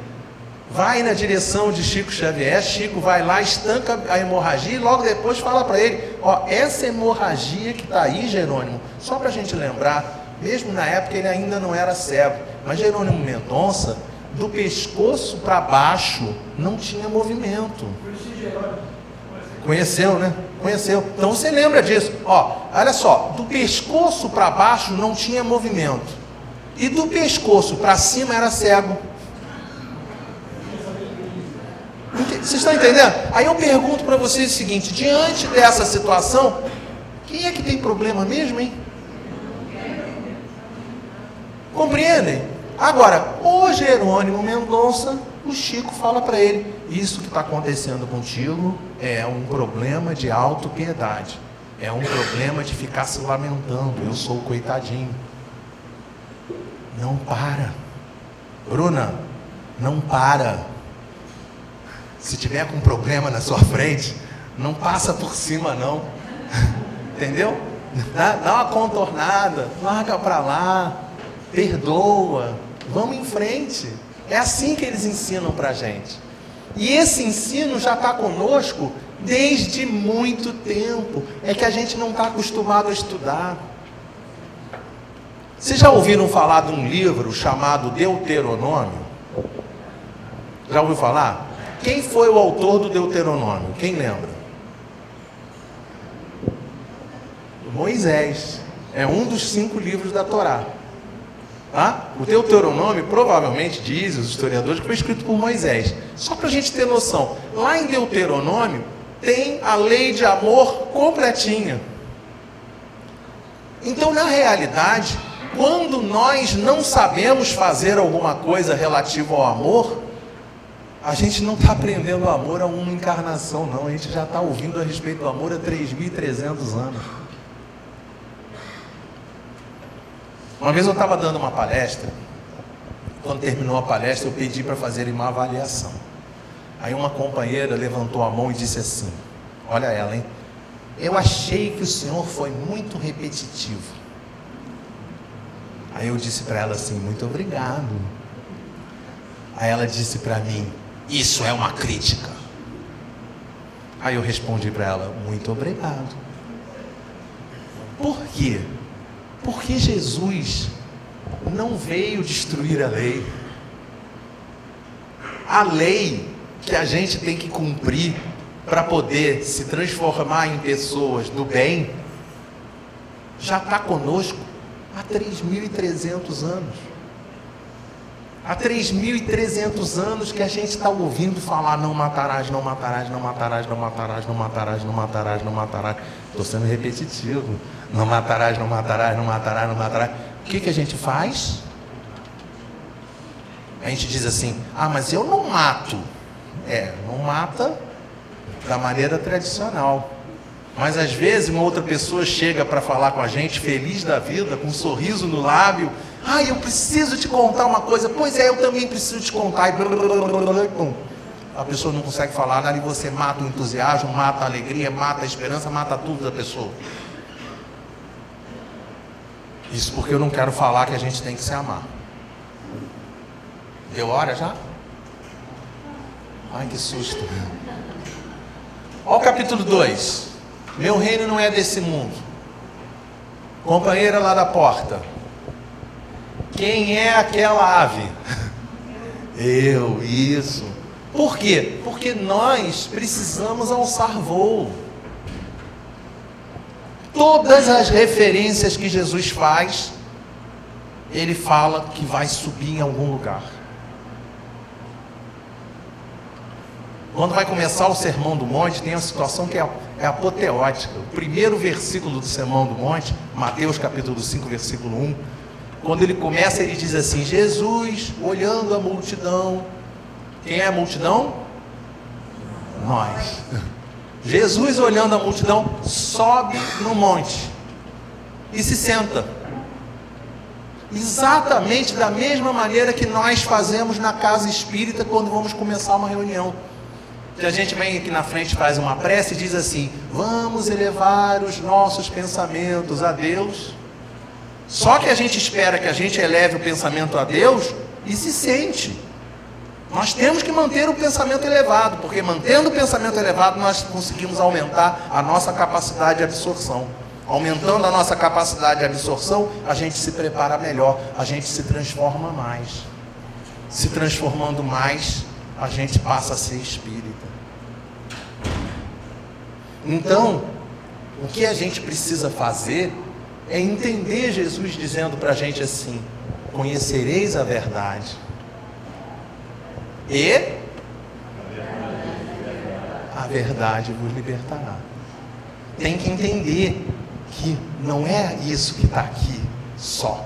vai na direção de Chico Xavier. Chico vai lá, estanca a hemorragia e logo depois fala para ele: essa hemorragia que está aí, Jerônimo, só para a gente lembrar, mesmo na época ele ainda não era cego, mas Jerônimo Mendonça, do pescoço para baixo não tinha movimento. Conheceu, né? Conheceu. Então você lembra disso. Olha só, do pescoço para baixo não tinha movimento, e do pescoço para cima era cego. Vocês estão entendendo? Aí eu pergunto para vocês o seguinte: diante dessa situação, quem é que tem problema mesmo, hein? Compreendem? Agora, o Jerônimo Mendonça, o Chico fala para ele: isso que está acontecendo contigo é um problema de autopiedade. É um problema de ficar se lamentando. Eu sou o coitadinho. Não para. Bruna, não para. Se tiver com um problema na sua frente, não passa por cima não. Entendeu? Dá uma contornada, larga para lá, perdoa, vamos em frente. É assim que eles ensinam para a gente. E esse ensino já está conosco desde muito tempo. É que a gente não está acostumado a estudar. Vocês já ouviram falar de um livro chamado Deuteronômio? Já ouviu falar? Quem foi o autor do Deuteronômio? Quem lembra? Moisés. É um dos 5 livros da Torá. Tá? O Deuteronômio provavelmente diz os historiadores que foi escrito por Moisés. Só para a gente ter noção, lá em Deuteronômio tem a lei de amor completinha. Então, na realidade, quando nós não sabemos fazer alguma coisa relativa ao amor, a gente não está aprendendo o amor a uma encarnação, não. A gente já está ouvindo a respeito do amor há 3.300 anos. Uma vez eu estava dando uma palestra. Quando terminou a palestra, eu pedi para fazerem uma avaliação. Aí uma companheira levantou a mão e disse assim: olha ela, hein? Eu achei que o senhor foi muito repetitivo. Aí eu disse para ela assim: muito obrigado. Aí ela disse para mim: isso é uma crítica. Aí eu respondi para ela: muito obrigado. Por quê? Porque Jesus não veio destruir a lei. A lei que a gente tem que cumprir para poder se transformar em pessoas do bem já está conosco há 3.300 anos. Há 3.300 anos que a gente está ouvindo falar: não matarás, não matarás, não matarás, não matarás, não matarás, não matarás, não matarás. Estou sendo repetitivo. Não matarás, não matarás, não matarás, não matarás. O que a gente faz? A gente diz assim: ah, mas eu não mato. Não mata da maneira tradicional. Mas às vezes uma outra pessoa chega para falar com a gente, feliz da vida, com um sorriso no lábio: ah, eu preciso te contar uma coisa. Pois é, eu também preciso te contar. E pum. A pessoa não consegue falar nada e você mata o entusiasmo, mata a alegria, mata a esperança, mata tudo da pessoa. Isso porque eu não quero falar que a gente tem que se amar. Deu hora já? Ai, que susto. Olha o capítulo 2. Meu reino não é desse mundo. Companheira lá da porta. Quem é aquela ave? Eu, isso. Por quê? Porque nós precisamos alçar voo. Todas as referências que Jesus faz, ele fala que vai subir em algum lugar. Quando vai começar o Sermão do Monte, tem uma situação que é apoteótica. O primeiro versículo do Sermão do Monte, Mateus capítulo 5, versículo 1, quando ele começa, ele diz assim: Jesus, olhando a multidão. Quem é a multidão? Nós. Jesus, olhando a multidão, sobe no monte e se senta. Exatamente da mesma maneira que nós fazemos na casa espírita quando vamos começar uma reunião. Que a gente vem aqui na frente, faz uma prece e diz assim: vamos elevar os nossos pensamentos a Deus. Só que a gente espera que a gente eleve o pensamento a Deus e se sente. Nós temos que manter o pensamento elevado, porque mantendo o pensamento elevado nós conseguimos aumentar a nossa capacidade de absorção. Aumentando a nossa capacidade de absorção, a gente se prepara melhor, a gente se transforma mais. Se transformando mais, a gente passa a ser espírita. Então, o que a gente precisa fazer é entender Jesus dizendo para a gente assim: conhecereis a verdade. E a verdade vos libertará. Tem que entender que não é isso que está aqui só.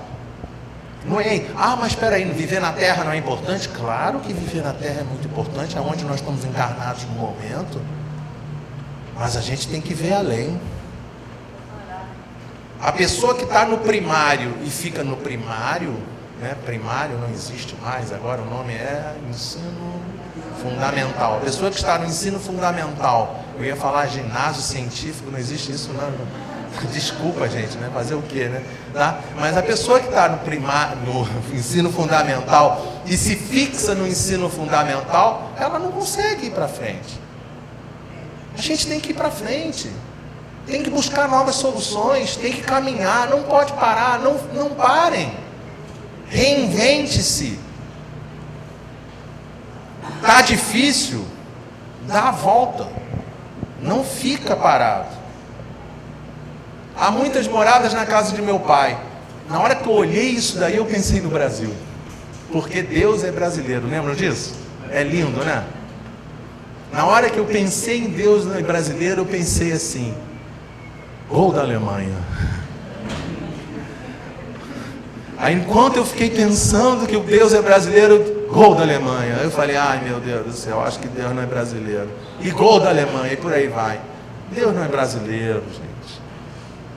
Não é, mas espera aí, viver na Terra não é importante? Claro que viver na Terra é muito importante, é onde nós estamos encarnados no momento. Mas a gente tem que ver além. A pessoa que está no primário e fica no primário, né? Primário não existe mais, agora o nome é ensino fundamental. A pessoa que está no ensino fundamental, eu ia falar ginásio científico, não existe isso não. Desculpa, gente, né? Fazer o quê, né? Tá? Mas a pessoa que está no ensino fundamental e se fixa no ensino fundamental, ela não consegue ir para frente. A gente tem que ir para frente. Tem que buscar novas soluções, tem que caminhar, não pode parar, não parem. Reinvente-se. Está difícil, dá a volta. Não fica parado. Há muitas moradas na casa de meu pai. Na hora que eu olhei isso daí, eu pensei no Brasil. Porque Deus é brasileiro, lembram disso? É lindo, né? Na hora que eu pensei em Deus brasileiro, eu pensei assim: gol da Alemanha. Aí enquanto eu fiquei pensando que o Deus é brasileiro, gol da Alemanha. Aí eu falei: ai meu Deus do céu, acho que Deus não é brasileiro. E gol da Alemanha, e por aí vai. Deus não é brasileiro, gente.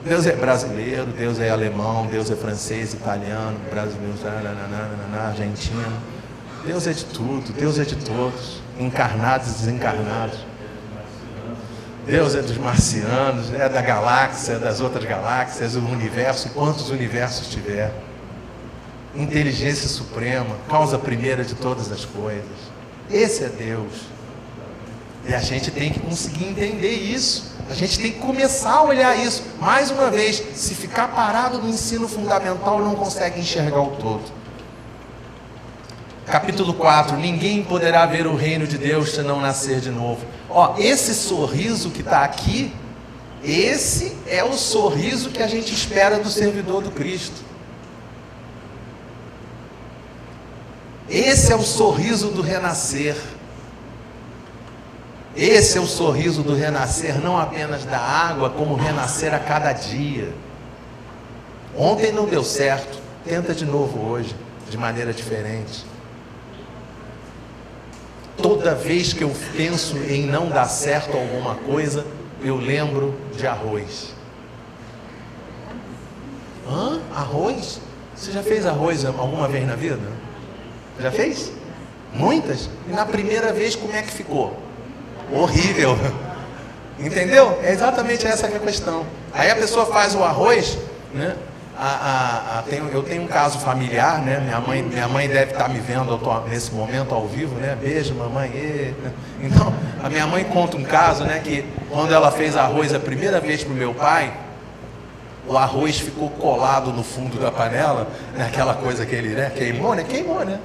Deus é brasileiro, Deus é alemão, Deus é francês, italiano, brasileiro, argentino. Deus é de tudo, Deus é de todos, encarnados e desencarnados. Deus é dos marcianos, é da galáxia, é das outras galáxias, do universo, quantos universos tiver. Inteligência suprema, causa primeira de todas as coisas. Esse é Deus. E a gente tem que conseguir entender isso. A gente tem que começar a olhar isso. Mais uma vez, se ficar parado no ensino fundamental, não consegue enxergar o todo. Capítulo 4, ninguém poderá ver o reino de Deus se não nascer de novo. Ó, esse sorriso que está aqui, esse é o sorriso que a gente espera do servidor do Cristo. Esse é o sorriso do renascer. Esse é o sorriso do renascer, não apenas da água, como renascer a cada dia. Ontem não deu certo, tenta de novo hoje, de maneira diferente. Toda vez que eu penso em não dar certo alguma coisa, eu lembro de arroz. Hã? Arroz? Você já fez arroz alguma vez na vida? Já fez? Muitas? E na primeira vez como é que ficou? Horrível. Entendeu? É exatamente essa que é a questão. Aí a pessoa faz o arroz, né? Eu tenho um caso familiar, né? Minha mãe deve estar me vendo nesse momento ao vivo, né? Beijo, mamãe. Então, a minha mãe conta um caso, né? Que quando ela fez arroz a primeira vez para o meu pai, o arroz ficou colado no fundo da panela, né? Aquela coisa que ele, né? Queimou, né?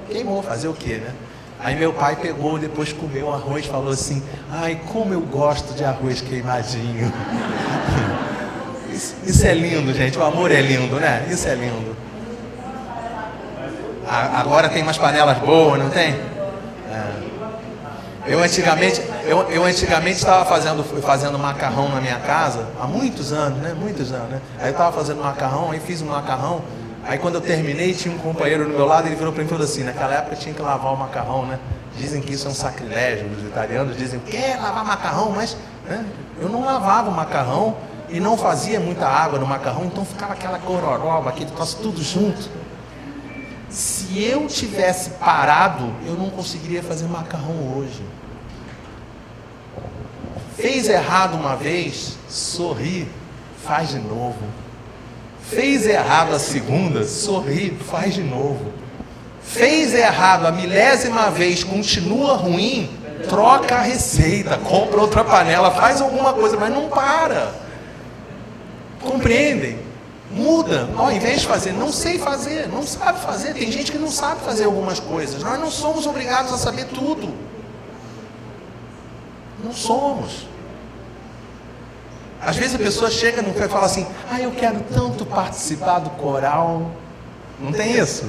Queimou, fazer o quê, né? Aí meu pai pegou, depois comeu o arroz e falou assim: ai, como eu gosto de arroz queimadinho. Isso é lindo, gente, o amor é lindo, né? Isso é lindo. Agora tem umas panelas boas, não tem? Eu antigamente estava fazendo macarrão na minha casa, há muitos anos, né? Aí eu estava fazendo macarrão, aí fiz um macarrão. Aí quando eu terminei, tinha um companheiro do meu lado, ele virou para mim e falou assim: naquela época tinha que lavar o macarrão, né? Dizem que isso é um sacrilégio, os italianos dizem: quer lavar macarrão? Mas né, eu não lavava o macarrão e não fazia muita água no macarrão, então ficava aquela gororoba, aquele troço tudo junto. Se eu tivesse parado, eu não conseguiria fazer macarrão hoje. Fez errado uma vez, sorri, faz de novo. Fez errado a segunda, sorri, faz de novo. Fez errado a 1000ª vez, continua ruim, troca a receita, compra outra panela, faz alguma coisa, mas não para. Compreendem? Muda. Ao invés de fazer, não sei fazer, não sabe fazer. Tem gente que não sabe fazer algumas coisas. Nós não somos obrigados a saber tudo. Não somos. Às vezes a pessoa chega no e fala assim: eu quero tanto participar do coral. Não tem isso?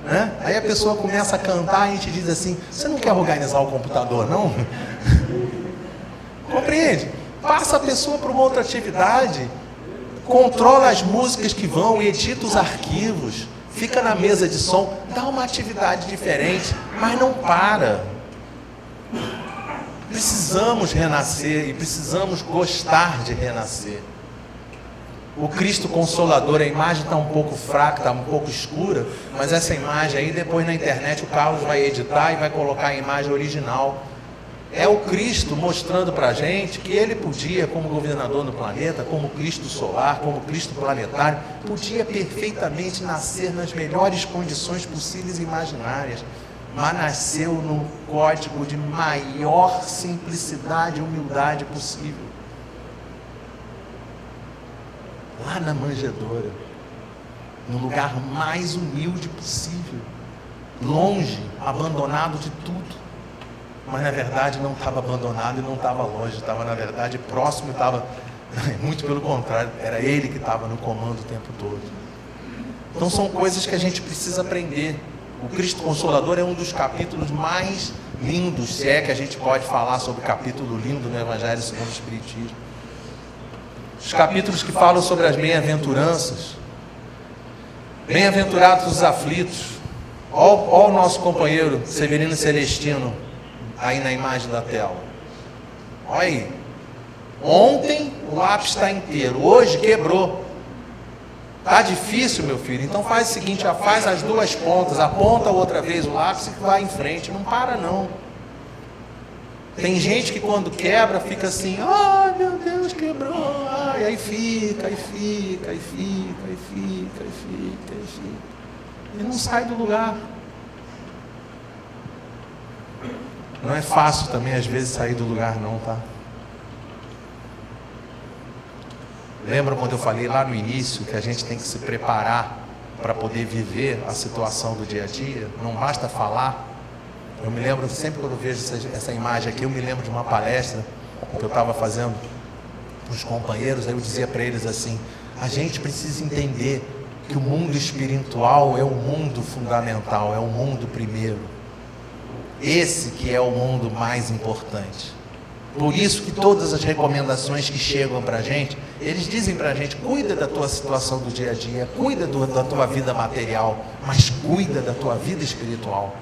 Né? Aí a pessoa começa a cantar e a gente diz assim: você não quer organizar o computador, não? Compreende? Passa a pessoa para uma outra atividade. Controla as músicas que vão e edita os arquivos. Fica na mesa de som. Dá uma atividade diferente, mas não para. precisamos renascer e precisamos gostar de renascer. O Cristo Consolador, a imagem está um pouco fraca, está um pouco escura, mas essa imagem aí, depois na internet o Carlos vai editar e vai colocar a imagem original. É o Cristo mostrando para a gente que ele podia, como governador no planeta, como Cristo solar, como Cristo planetário, podia perfeitamente nascer nas melhores condições possíveis e imaginárias, mas nasceu no código de maior simplicidade e humildade possível. Lá na manjedoura, no lugar mais humilde possível, longe, abandonado de tudo. Mas na verdade não estava abandonado e não estava longe, estava na verdade próximo, estava muito pelo contrário, era ele que estava no comando o tempo todo. Então são coisas que a gente precisa aprender. O Cristo Consolador é um dos capítulos mais lindos, se é que a gente pode falar sobre capítulo lindo no Evangelho segundo o Espiritismo. Os capítulos que falam sobre as bem-aventuranças. Bem-aventurados os aflitos. Olha o nosso companheiro Severino Celestino aí na imagem da tela. Olha aí. Ontem o lápis está inteiro, hoje quebrou. Está difícil, meu filho? Então faz o seguinte, já faz as duas pontas, aponta outra vez o lápis e vai em frente, não para não. Tem gente que quando quebra fica assim, ai meu Deus, quebrou, ai, aí fica. E não sai do lugar. Não é fácil também às vezes sair do lugar não, tá? Lembra quando eu falei lá no início que a gente tem que se preparar para poder viver a situação do dia a dia? Não basta falar. Eu me lembro, sempre quando eu vejo essa imagem aqui, eu me lembro de uma palestra que eu estava fazendo com os companheiros, aí eu dizia para eles assim, a gente precisa entender que o mundo espiritual é o mundo fundamental, é o mundo primeiro. Esse que é o mundo mais importante. Por isso que todas as recomendações que chegam para a gente, eles dizem para a gente, cuida da tua situação do dia a dia, cuida da tua vida material, mas cuida da tua vida espiritual.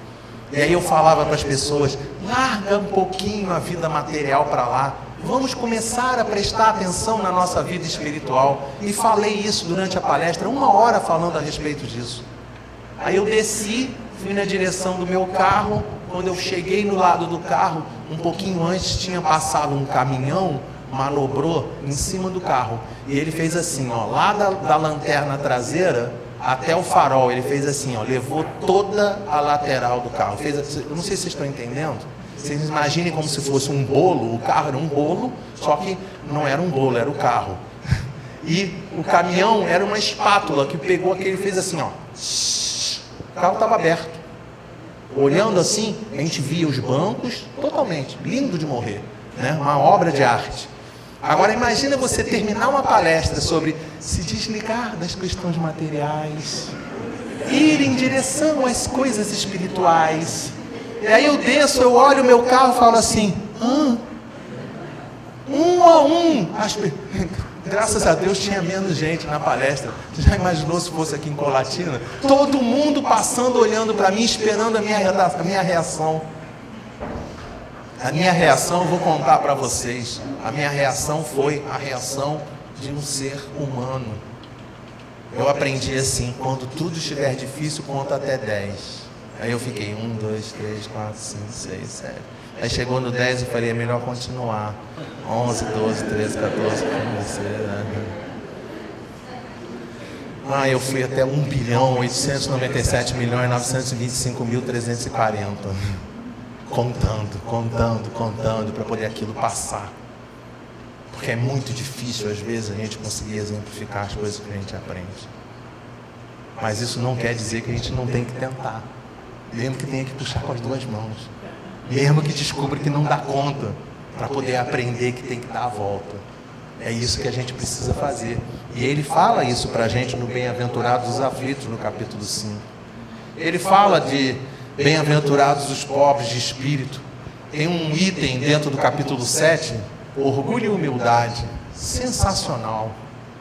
E aí eu falava para as pessoas, larga um pouquinho a vida material para lá, vamos começar a prestar atenção na nossa vida espiritual. E falei isso durante a palestra, 1 hora falando a respeito disso. Aí eu desci, fui na direção do meu carro. Quando eu cheguei no lado do carro, um pouquinho antes tinha passado um caminhão, manobrou em cima do carro. E ele fez assim, ó, lá da lanterna traseira até o farol, ele fez assim, ó, levou toda a lateral do carro. Fez assim, eu não sei se vocês estão entendendo. Vocês imaginem como se fosse um bolo, o carro era um bolo, só que não era um bolo, era o carro. E o caminhão era uma espátula que pegou aquele, fez assim, ó. O carro estava aberto. Olhando assim, a gente via os bancos totalmente, lindo de morrer, né? Uma obra de arte. Agora imagina você terminar uma palestra sobre se desligar das questões materiais, ir em direção às coisas espirituais. E aí eu desço, eu olho o meu carro e falo assim, um a um, graças a Deus tinha menos gente na palestra. Você já imaginou se fosse aqui em Colatina? Todo mundo passando, olhando para mim, esperando a minha reação. A minha reação, eu vou contar para vocês. A minha reação foi a reação de um ser humano. Eu aprendi assim, quando tudo estiver difícil, conta até 10. Aí eu fiquei 1, 2, 3, 4, 5, 6, 7. Aí chegou no 10 e falei, é melhor continuar. 11, 12, 13, 14, 15, 16. Eu fui até 1.897.925.340. Contando, para poder aquilo passar. Porque é muito difícil, às vezes, a gente conseguir exemplificar as coisas que a gente aprende. Mas isso não quer dizer que a gente não tem que tentar. Mesmo que tenha que puxar com as duas mãos. Mesmo que descubra que não dá conta, para poder aprender que tem que dar a volta. É isso que a gente precisa fazer. E ele fala isso para a gente no Bem-aventurados os aflitos, no capítulo 5. Ele fala de bem-aventurados os pobres de espírito. Tem um item dentro do capítulo 7, orgulho e humildade. Sensacional.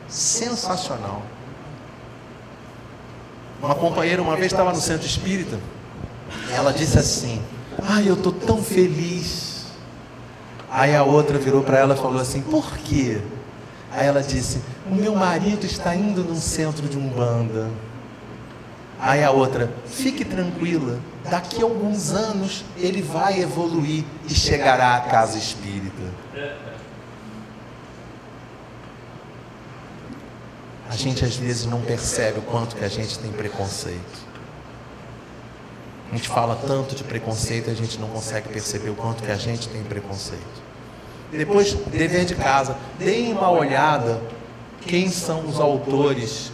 Sensacional. Uma companheira uma vez estava no centro espírita, e ela disse assim, eu estou tão feliz, Aí a outra virou para ela e falou assim: por quê? Aí ela disse: o meu marido está indo num centro de Umbanda. Aí a outra: fique tranquila, daqui a alguns anos ele vai evoluir e chegará à casa espírita. A gente às vezes não percebe o quanto que a gente tem preconceito. A gente fala tanto de preconceito, a gente não consegue perceber o quanto que a gente tem preconceito. Depois, dever de casa, deem uma olhada quem são os autores,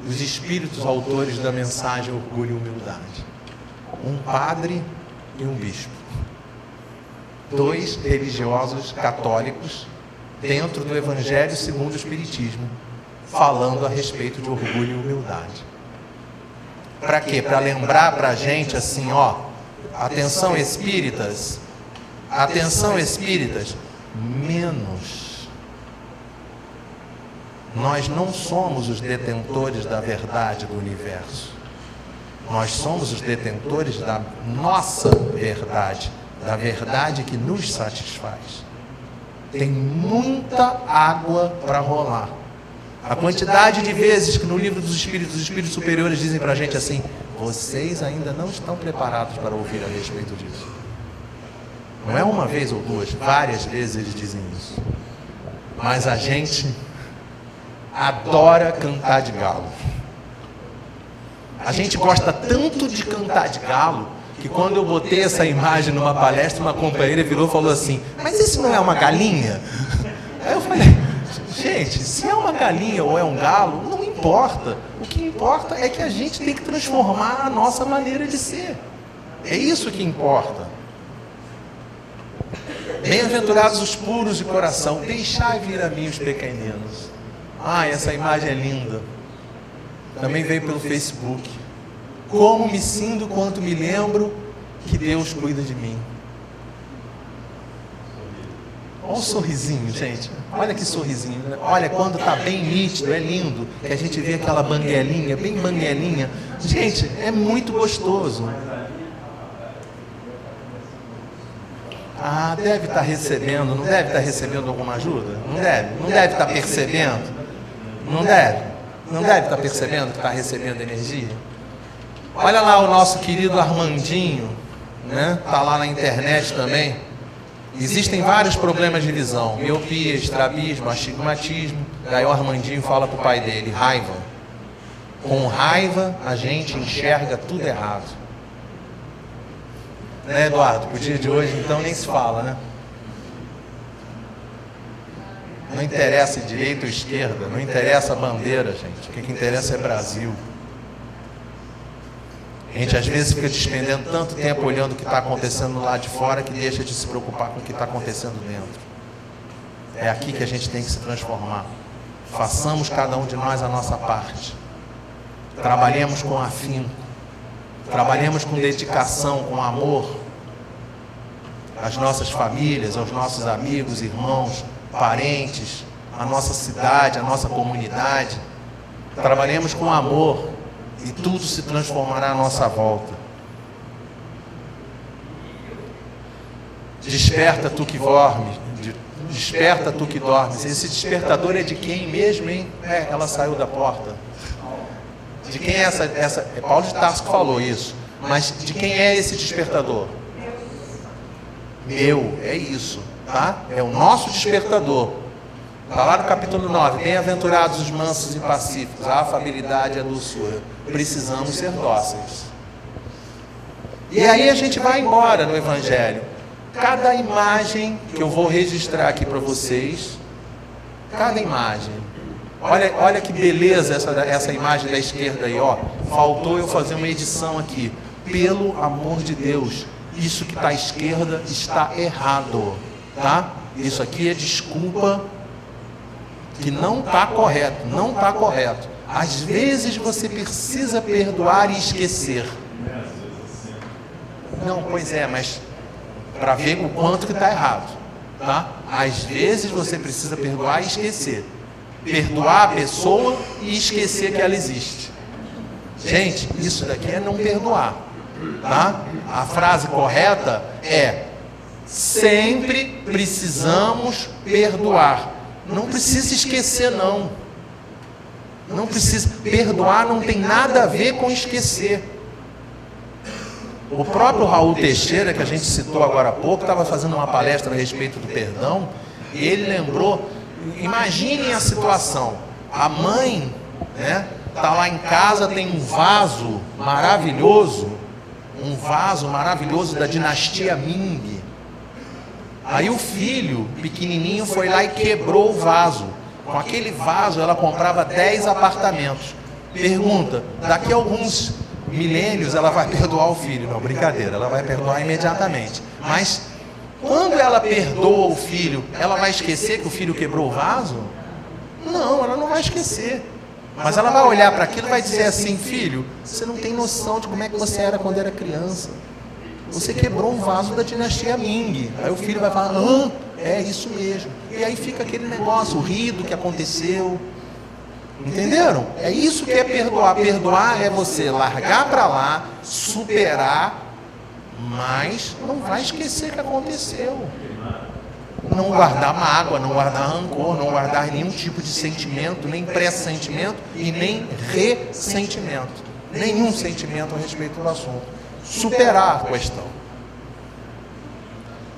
os espíritos autores da mensagem Orgulho e Humildade. Um padre e um bispo. 2 religiosos católicos dentro do Evangelho segundo o Espiritismo, falando a respeito de orgulho e humildade. Para quê? Para lembrar para a gente assim, ó, atenção espíritas, menos. Nós não somos os detentores da verdade do universo. Nós somos os detentores da nossa verdade, da verdade que nos satisfaz. Tem muita água para rolar. A quantidade de vezes que no livro dos espíritos, os espíritos superiores dizem para a gente assim: vocês ainda não estão preparados para ouvir a respeito disso. Não é uma vez ou duas, várias vezes eles dizem isso. Mas a gente adora cantar de galo. A gente gosta tanto de cantar de galo que quando eu botei essa imagem numa palestra, uma companheira virou e falou assim: mas isso não é uma galinha? Aí eu falei: gente, se é uma galinha ou é um galo, não importa. O que importa é que a gente tem que transformar a nossa maneira de ser. É isso que importa. Bem-aventurados os puros de coração, deixai vir a mim os pequeninos. Ai, essa imagem é linda. Também veio pelo Facebook. Como me sinto quanto me lembro que Deus cuida de mim. Olha o sorrisinho, gente. Olha que sorrisinho. Olha, quando está bem nítido, é lindo. Que a gente vê aquela banguelinha, bem banguelinha. Gente, é muito gostoso. Ah, deve estar recebendo. Não deve estar recebendo alguma ajuda? Não deve. Não deve estar percebendo? Não deve. Não deve estar percebendo que está recebendo energia? Olha lá o nosso querido Armandinho, né? Está lá na internet também. Existem vários problemas de visão: miopia, estrabismo, astigmatismo. Daí o Armandinho fala para o pai dele: raiva. Com raiva a gente enxerga tudo errado. Né, Eduardo? Pro dia de hoje então nem se fala, né? Não interessa direita ou esquerda, não interessa a bandeira, gente. O que interessa é Brasil. A gente às vezes fica despendendo tanto tempo olhando o que está acontecendo lá de fora que deixa de se preocupar com o que está acontecendo dentro. É aqui que a gente tem que se transformar. Façamos cada um de nós a nossa parte. Trabalhemos com afinco. Trabalhemos com dedicação, com amor. Às nossas famílias, aos nossos amigos, irmãos, parentes, a nossa cidade, a nossa comunidade. Trabalhemos com amor. E tudo se transformará à nossa volta. Desperta tu que dormes. Desperta tu que dormes. Esse despertador é de quem mesmo, hein? Ela saiu da porta. De quem é essa? É Paulo de Tarso que falou isso. Mas de quem é esse despertador? Meu, é isso, tá? É o nosso despertador. Está lá no capítulo 9, bem-aventurados os mansos e pacíficos, a afabilidade e a doçura. Precisamos ser dóceis. E aí a gente vai embora no Evangelho. Cada imagem que eu vou registrar aqui para vocês, cada imagem. Olha que beleza essa imagem da esquerda aí, ó. Faltou eu fazer uma edição aqui. Pelo amor de Deus, isso que está à esquerda está errado, tá? Isso aqui é desculpa que não está correto, não está correto. Às vezes você precisa perdoar e esquecer. Não, pois é, mas para ver o quanto que está errado, tá? Às vezes você precisa perdoar e esquecer. Perdoar a pessoa e esquecer que ela existe. Gente, isso daqui é não perdoar, tá? A frase correta é: Sempre precisamos perdoar. Não precisa esquecer, não. Não precisa. Perdoar não tem nada a ver com esquecer. O próprio Raul Teixeira, que a gente citou agora há pouco, estava fazendo uma palestra a respeito do perdão, e ele lembrou, imaginem a situação, a mãe, né, está lá em casa, tem um vaso maravilhoso da dinastia Ming. Aí o filho pequenininho foi lá e quebrou o vaso. Com aquele vaso ela comprava 10 apartamentos. Pergunta, daqui a alguns milênios ela vai perdoar o filho? Não, brincadeira, ela vai perdoar imediatamente. Mas quando ela perdoa o filho, ela vai esquecer que o filho quebrou o vaso? Não, ela não vai esquecer. Mas ela vai olhar para aquilo e vai dizer assim: filho, você não tem noção de como é que você era quando era criança. Você quebrou um vaso da dinastia Ming. Aí o filho vai falar: é isso mesmo. E aí fica aquele negócio, rir do que aconteceu. Entenderam? É isso que é perdoar. Perdoar é você largar para lá, superar, mas não vai esquecer o que aconteceu. Não guardar mágoa, não guardar rancor, não guardar nenhum tipo de sentimento, nem pressentimento e nem ressentimento. Nenhum sentimento a respeito do assunto. Superar a questão.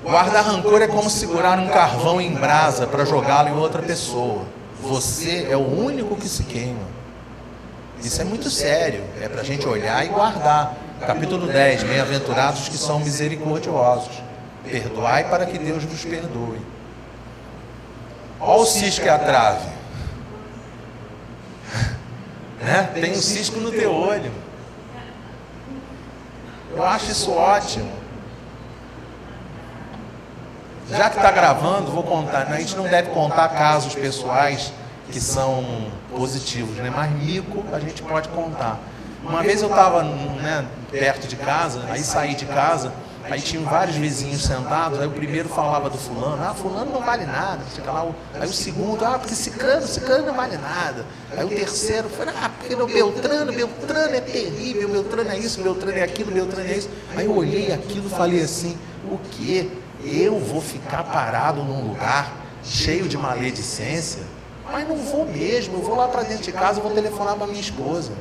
Guardar rancor é como segurar um carvão em brasa para jogá-lo em outra pessoa. Você é o único que se queima. Isso é muito sério. É para a gente olhar e guardar. Capítulo 10. Bem-aventurados que são misericordiosos. Perdoai para que Deus vos perdoe. Olha o cisco e a trave. Né? Tem um cisco no teu olho. Eu acho isso ótimo. Já que está gravando, vou contar. A gente não deve contar casos pessoais que são positivos, né? Mas mico a gente pode contar. Uma vez eu estava, né, perto de casa, aí saí de casa, aí tinham vários vizinhos sentados, aí o primeiro falava do fulano: fulano não vale nada. Aí o segundo: porque ciclano não vale nada. Aí o terceiro foi: porque o Beltrano é terrível, Beltrano é isso, Beltrano é aquilo, Beltrano é isso. Aí eu olhei aquilo e falei assim: o quê? Eu vou ficar parado num lugar cheio de maledicência? Mas não vou mesmo, eu vou lá para dentro de casa e vou telefonar para minha esposa.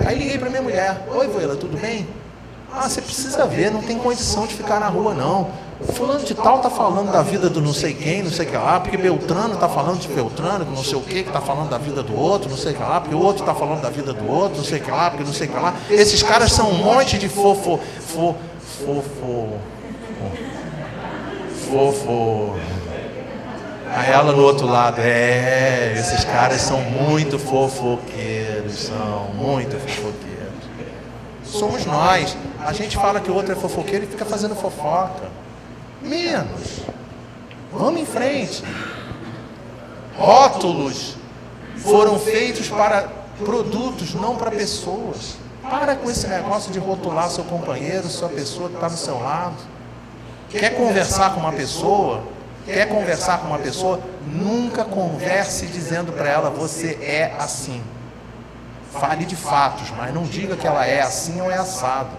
Aí liguei para minha mulher: oi, Voela, tudo bem? Você precisa ver, não tem condição de ficar na rua não. O fulano de tal está falando da vida do não sei quem, não sei o que lá, porque Beltrano está falando de Beltrano, que não sei o que está falando da vida do outro, não sei o que lá, porque o outro está falando da vida do outro, não sei o que lá, porque não sei o que lá. Esses caras são um monte de fofo. Aí ela no outro lado: esses caras são muito fofoqueiros, são muito fofoqueiros. Somos nós. A gente fala que o outro é fofoqueiro e fica fazendo fofoca. Menos. Vamos em frente. Rótulos foram feitos para produtos, não para pessoas. Para com esse negócio de rotular seu companheiro, sua pessoa que está do seu lado. Quer conversar com uma pessoa? Nunca converse dizendo para ela: você é assim. Fale de fatos, mas não diga que ela é assim ou é assado.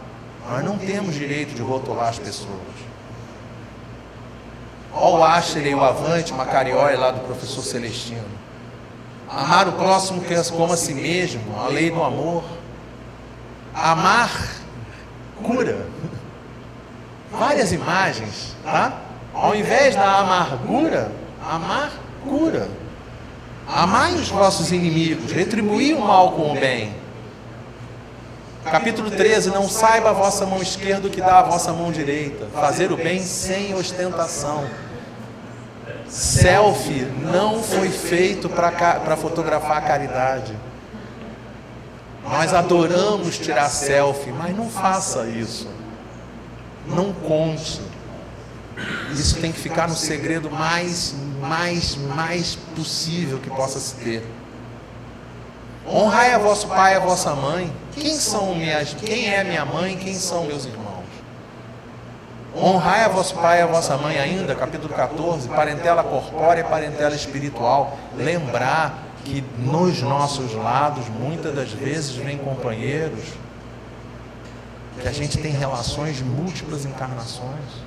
Nós não temos direito de rotular as pessoas. Olha o Ashley e o Avante Macarioli lá do professor Celestino. Amar o próximo como a si mesmo, a lei do amor. Amar cura. Várias imagens, tá? Ao invés da amargura, amar cura. Amai os vossos inimigos, retribuí o mal com o bem. Capítulo 13, não saiba a vossa mão esquerda o que dá a vossa mão direita. Fazer o bem sem ostentação. Selfie não foi feito para fotografar a caridade. Nós adoramos tirar selfie, mas não faça isso. Não conte. Isso tem que ficar no segredo mais possível que possa se ter. Honrai a vosso pai e a vossa mãe. Quem é minha mãe? Quem são meus irmãos? Honrai a vosso pai e a vossa mãe ainda, capítulo 14, parentela corpórea e parentela espiritual. Lembrar que nos nossos lados, muitas das vezes, vem companheiros, que a gente tem relações de múltiplas encarnações.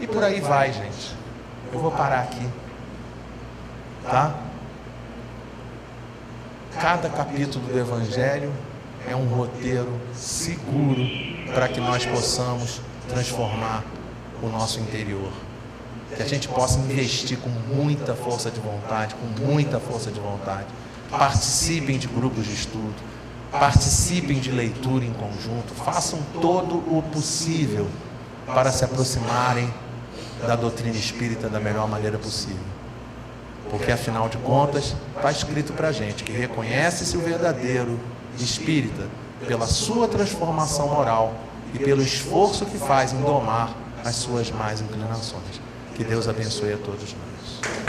E por aí vai, gente. Eu vou parar aqui. Tá? Cada capítulo do Evangelho é um roteiro seguro para que nós possamos transformar o nosso interior. Que a gente possa investir com muita força de vontade, com muita força de vontade. Participem de grupos de estudo, participem de leitura em conjunto, façam todo o possível para se aproximarem da doutrina espírita da melhor maneira possível. Porque, afinal de contas, está escrito para a gente que reconhece-se o verdadeiro espírita pela sua transformação moral e pelo esforço que faz em domar as suas más inclinações. Que Deus abençoe a todos nós.